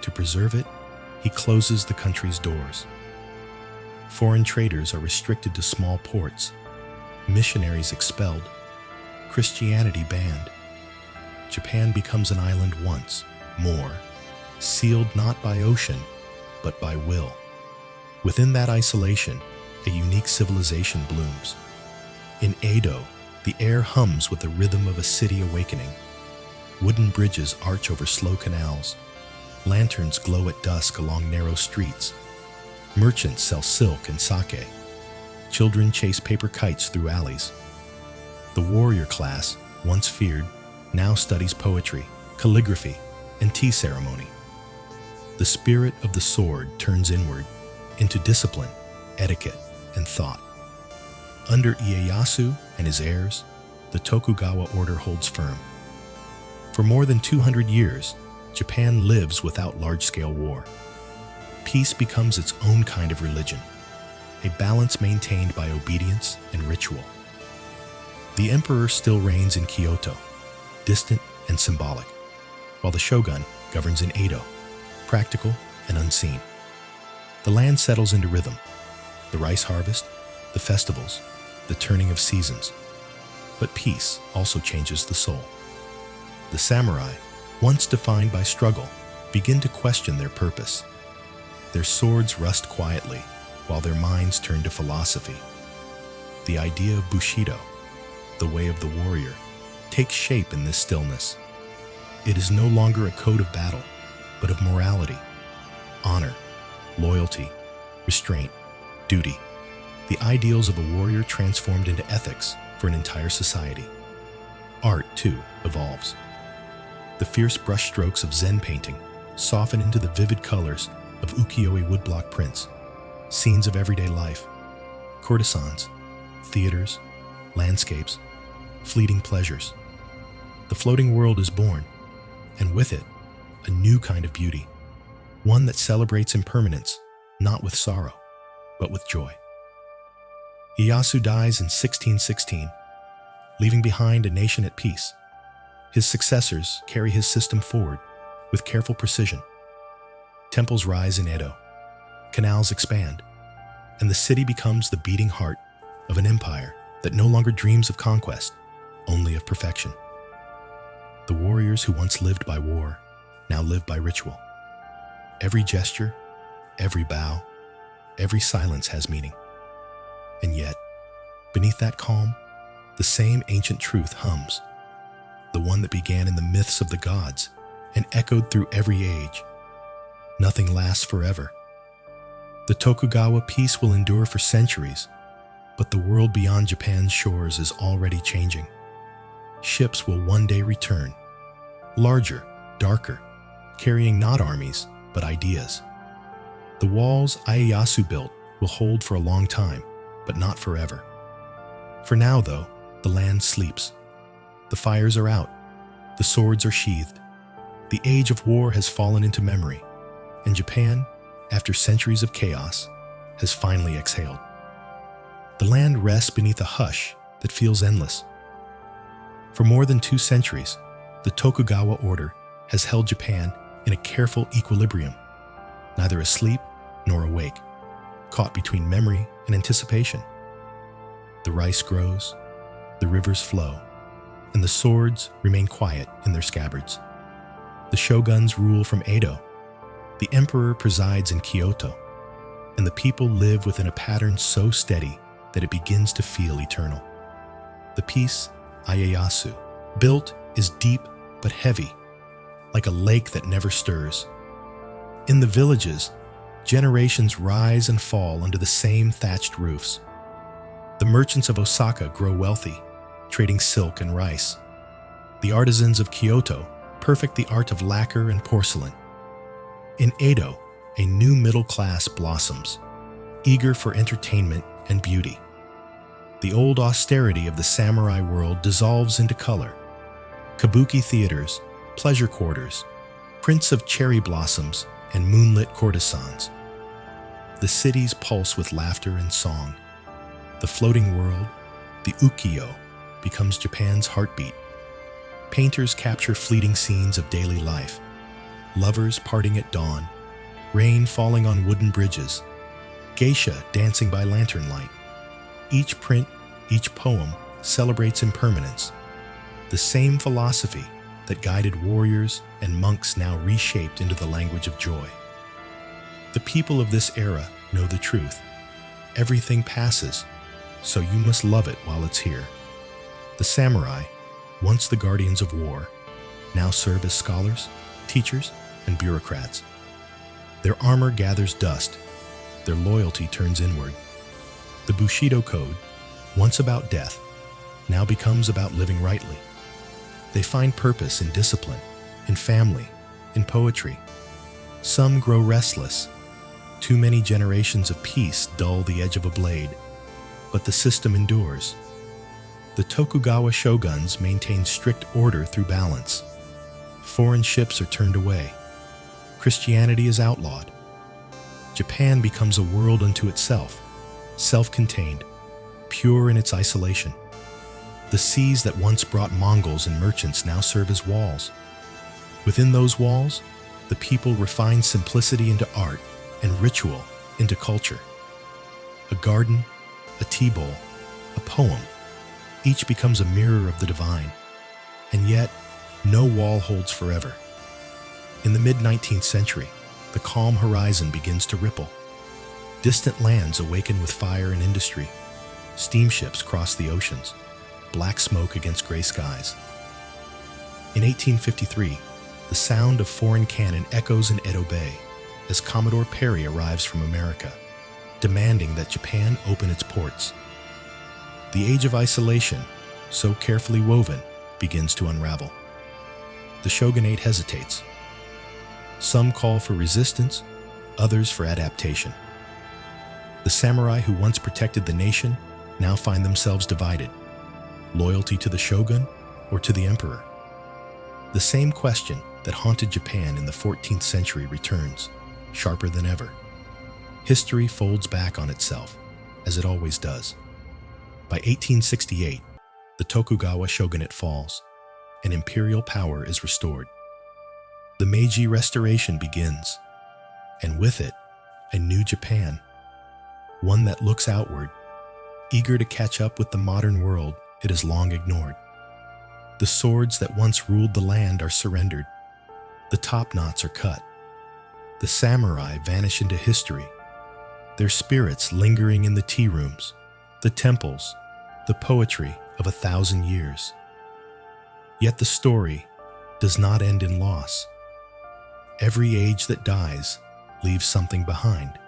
To preserve it, he closes the country's doors. Foreign traders are restricted to small ports, missionaries expelled, Christianity banned. Japan becomes an island once more, sealed not by ocean, but by will. Within that isolation, a unique civilization blooms. In Edo, the air hums with the rhythm of a city awakening. Wooden bridges arch over slow canals. Lanterns glow at dusk along narrow streets. Merchants sell silk and sake. Children chase paper kites through alleys. The warrior class, once feared, now studies poetry, calligraphy, and tea ceremony. The spirit of the sword turns inward, into discipline, etiquette, and thought. Under Ieyasu and his heirs, the Tokugawa order holds firm. For more than 200 years, Japan lives without large-scale war. Peace becomes its own kind of religion, a balance maintained by obedience and ritual. The emperor still reigns in Kyoto, distant and symbolic, while the shogun governs in Edo, practical and unseen. The land settles into rhythm, the rice harvest, the festivals, the turning of seasons. But peace also changes the soul. The samurai, once defined by struggle, begin to question their purpose. Their swords rust quietly, while their minds turn to philosophy. The idea of Bushido, the way of the warrior, takes shape in this stillness. It is no longer a code of battle, but of morality, honor, loyalty, restraint, duty. The ideals of a warrior transformed into ethics for an entire society. Art, too, evolves. The fierce brushstrokes of Zen painting soften into the vivid colors of ukiyo-e woodblock prints, scenes of everyday life, courtesans, theaters, landscapes, fleeting pleasures. The floating world is born, and with it, a new kind of beauty, one that celebrates impermanence, not with sorrow, but with joy. Ieyasu dies in 1616, leaving behind a nation at peace. His successors carry his system forward with careful precision. Temples rise in Edo, canals expand, and the city becomes the beating heart of an empire that no longer dreams of conquest, only of perfection. The warriors who once lived by war now live by ritual. Every gesture, every bow, every silence has meaning. And yet, beneath that calm, the same ancient truth hums, the one that began in the myths of the gods and echoed through every age. Nothing lasts forever. The Tokugawa peace will endure for centuries, but the world beyond Japan's shores is already changing. Ships will one day return, larger, darker, carrying not armies, but ideas. The walls Ieyasu built will hold for a long time, but not forever. For now, though, the land sleeps. The fires are out. The swords are sheathed. The age of war has fallen into memory, and Japan, after centuries of chaos, has finally exhaled. The land rests beneath a hush that feels endless. For more than 2 centuries, the Tokugawa order has held Japan in a careful equilibrium, neither asleep nor awake, caught between memory and anticipation. The rice grows, the rivers flow, and the swords remain quiet in their scabbards. The shoguns rule from Edo, the emperor presides in Kyoto, and the people live within a pattern so steady that it begins to feel eternal. The peace Ieyasu built is deep but heavy, like a lake that never stirs. In the villages, generations rise and fall under the same thatched roofs. The merchants of Osaka grow wealthy, trading silk and rice. The artisans of Kyoto perfect the art of lacquer and porcelain. In Edo, a new middle class blossoms, eager for entertainment and beauty. The old austerity of the samurai world dissolves into color. Kabuki theaters, pleasure quarters, prints of cherry blossoms, and moonlit courtesans. The cities pulse with laughter and song. The floating world, the ukiyo, becomes Japan's heartbeat. Painters capture fleeting scenes of daily life. Lovers parting at dawn, rain falling on wooden bridges, geisha dancing by lantern light. Each print, each poem celebrates impermanence. The same philosophy that guided warriors and monks now reshaped into the language of joy. The people of this era know the truth. Everything passes, so you must love it while it's here. The samurai, once the guardians of war, now serve as scholars, teachers, and bureaucrats. Their armor gathers dust. Their loyalty turns inward. The Bushido Code, once about death, now becomes about living rightly. They find purpose in discipline, in family, in poetry. Some grow restless. Too many generations of peace dull the edge of a blade, but the system endures. The Tokugawa shoguns maintain strict order through balance. Foreign ships are turned away. Christianity is outlawed. Japan becomes a world unto itself, self-contained, pure in its isolation. The seas that once brought Mongols and merchants now serve as walls. Within those walls, the people refine simplicity into art and ritual into culture. A garden, a tea bowl, a poem, each becomes a mirror of the divine. And yet, no wall holds forever. In the mid-19th century, the calm horizon begins to ripple. Distant lands awaken with fire and industry. Steamships cross the oceans, black smoke against gray skies. In 1853, the sound of foreign cannon echoes in Edo Bay as Commodore Perry arrives from America, demanding that Japan open its ports. The age of isolation, so carefully woven, begins to unravel. The shogunate hesitates. Some call for resistance, others for adaptation. The samurai who once protected the nation now find themselves divided. Loyalty to the shogun or to the emperor? The same question that haunted Japan in the 14th century returns, sharper than ever. History folds back on itself, as it always does. By 1868, the Tokugawa shogunate falls, and imperial power is restored. The Meiji Restoration begins, and with it, a new Japan, one that looks outward, eager to catch up with the modern world it has long ignored. The swords that once ruled the land are surrendered. The top knots are cut. The samurai vanish into history, their spirits lingering in the tea rooms, the temples, the poetry of 1,000 years. Yet the story does not end in loss. Every age that dies leaves something behind.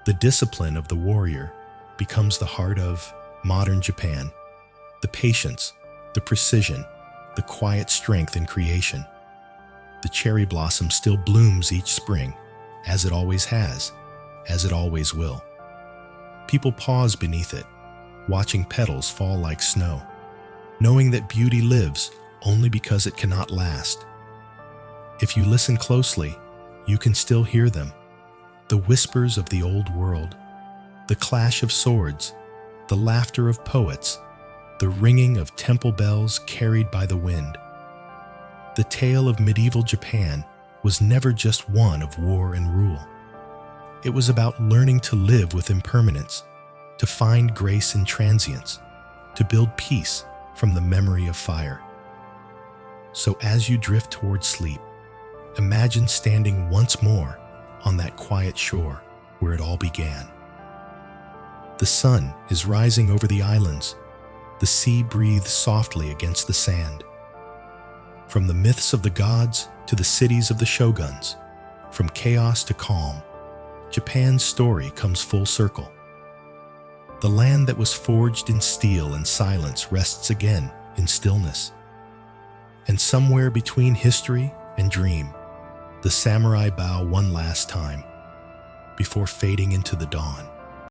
The discipline of the warrior becomes the heart of modern Japan, the patience, the precision, the quiet strength in creation. The cherry blossom still blooms each spring, as it always has, as it always will. People pause beneath it, watching petals fall like snow, knowing that beauty lives only because it cannot last. If you listen closely, you can still hear them, the whispers of the old world, the clash of swords, the laughter of poets, the ringing of temple bells carried by the wind. The tale of medieval Japan was never just one of war and rule. It was about learning to live with impermanence, to find grace in transience, to build peace from the memory of fire. So as you drift toward sleep, imagine standing once more on that quiet shore where it all began. The sun is rising over the islands. The sea breathes softly against the sand. From the myths of the gods to the cities of the shoguns, from chaos to calm, Japan's story comes full circle. The land that was forged in steel and silence rests again in stillness. And somewhere between history and dream, the samurai bow one last time before fading into the dawn.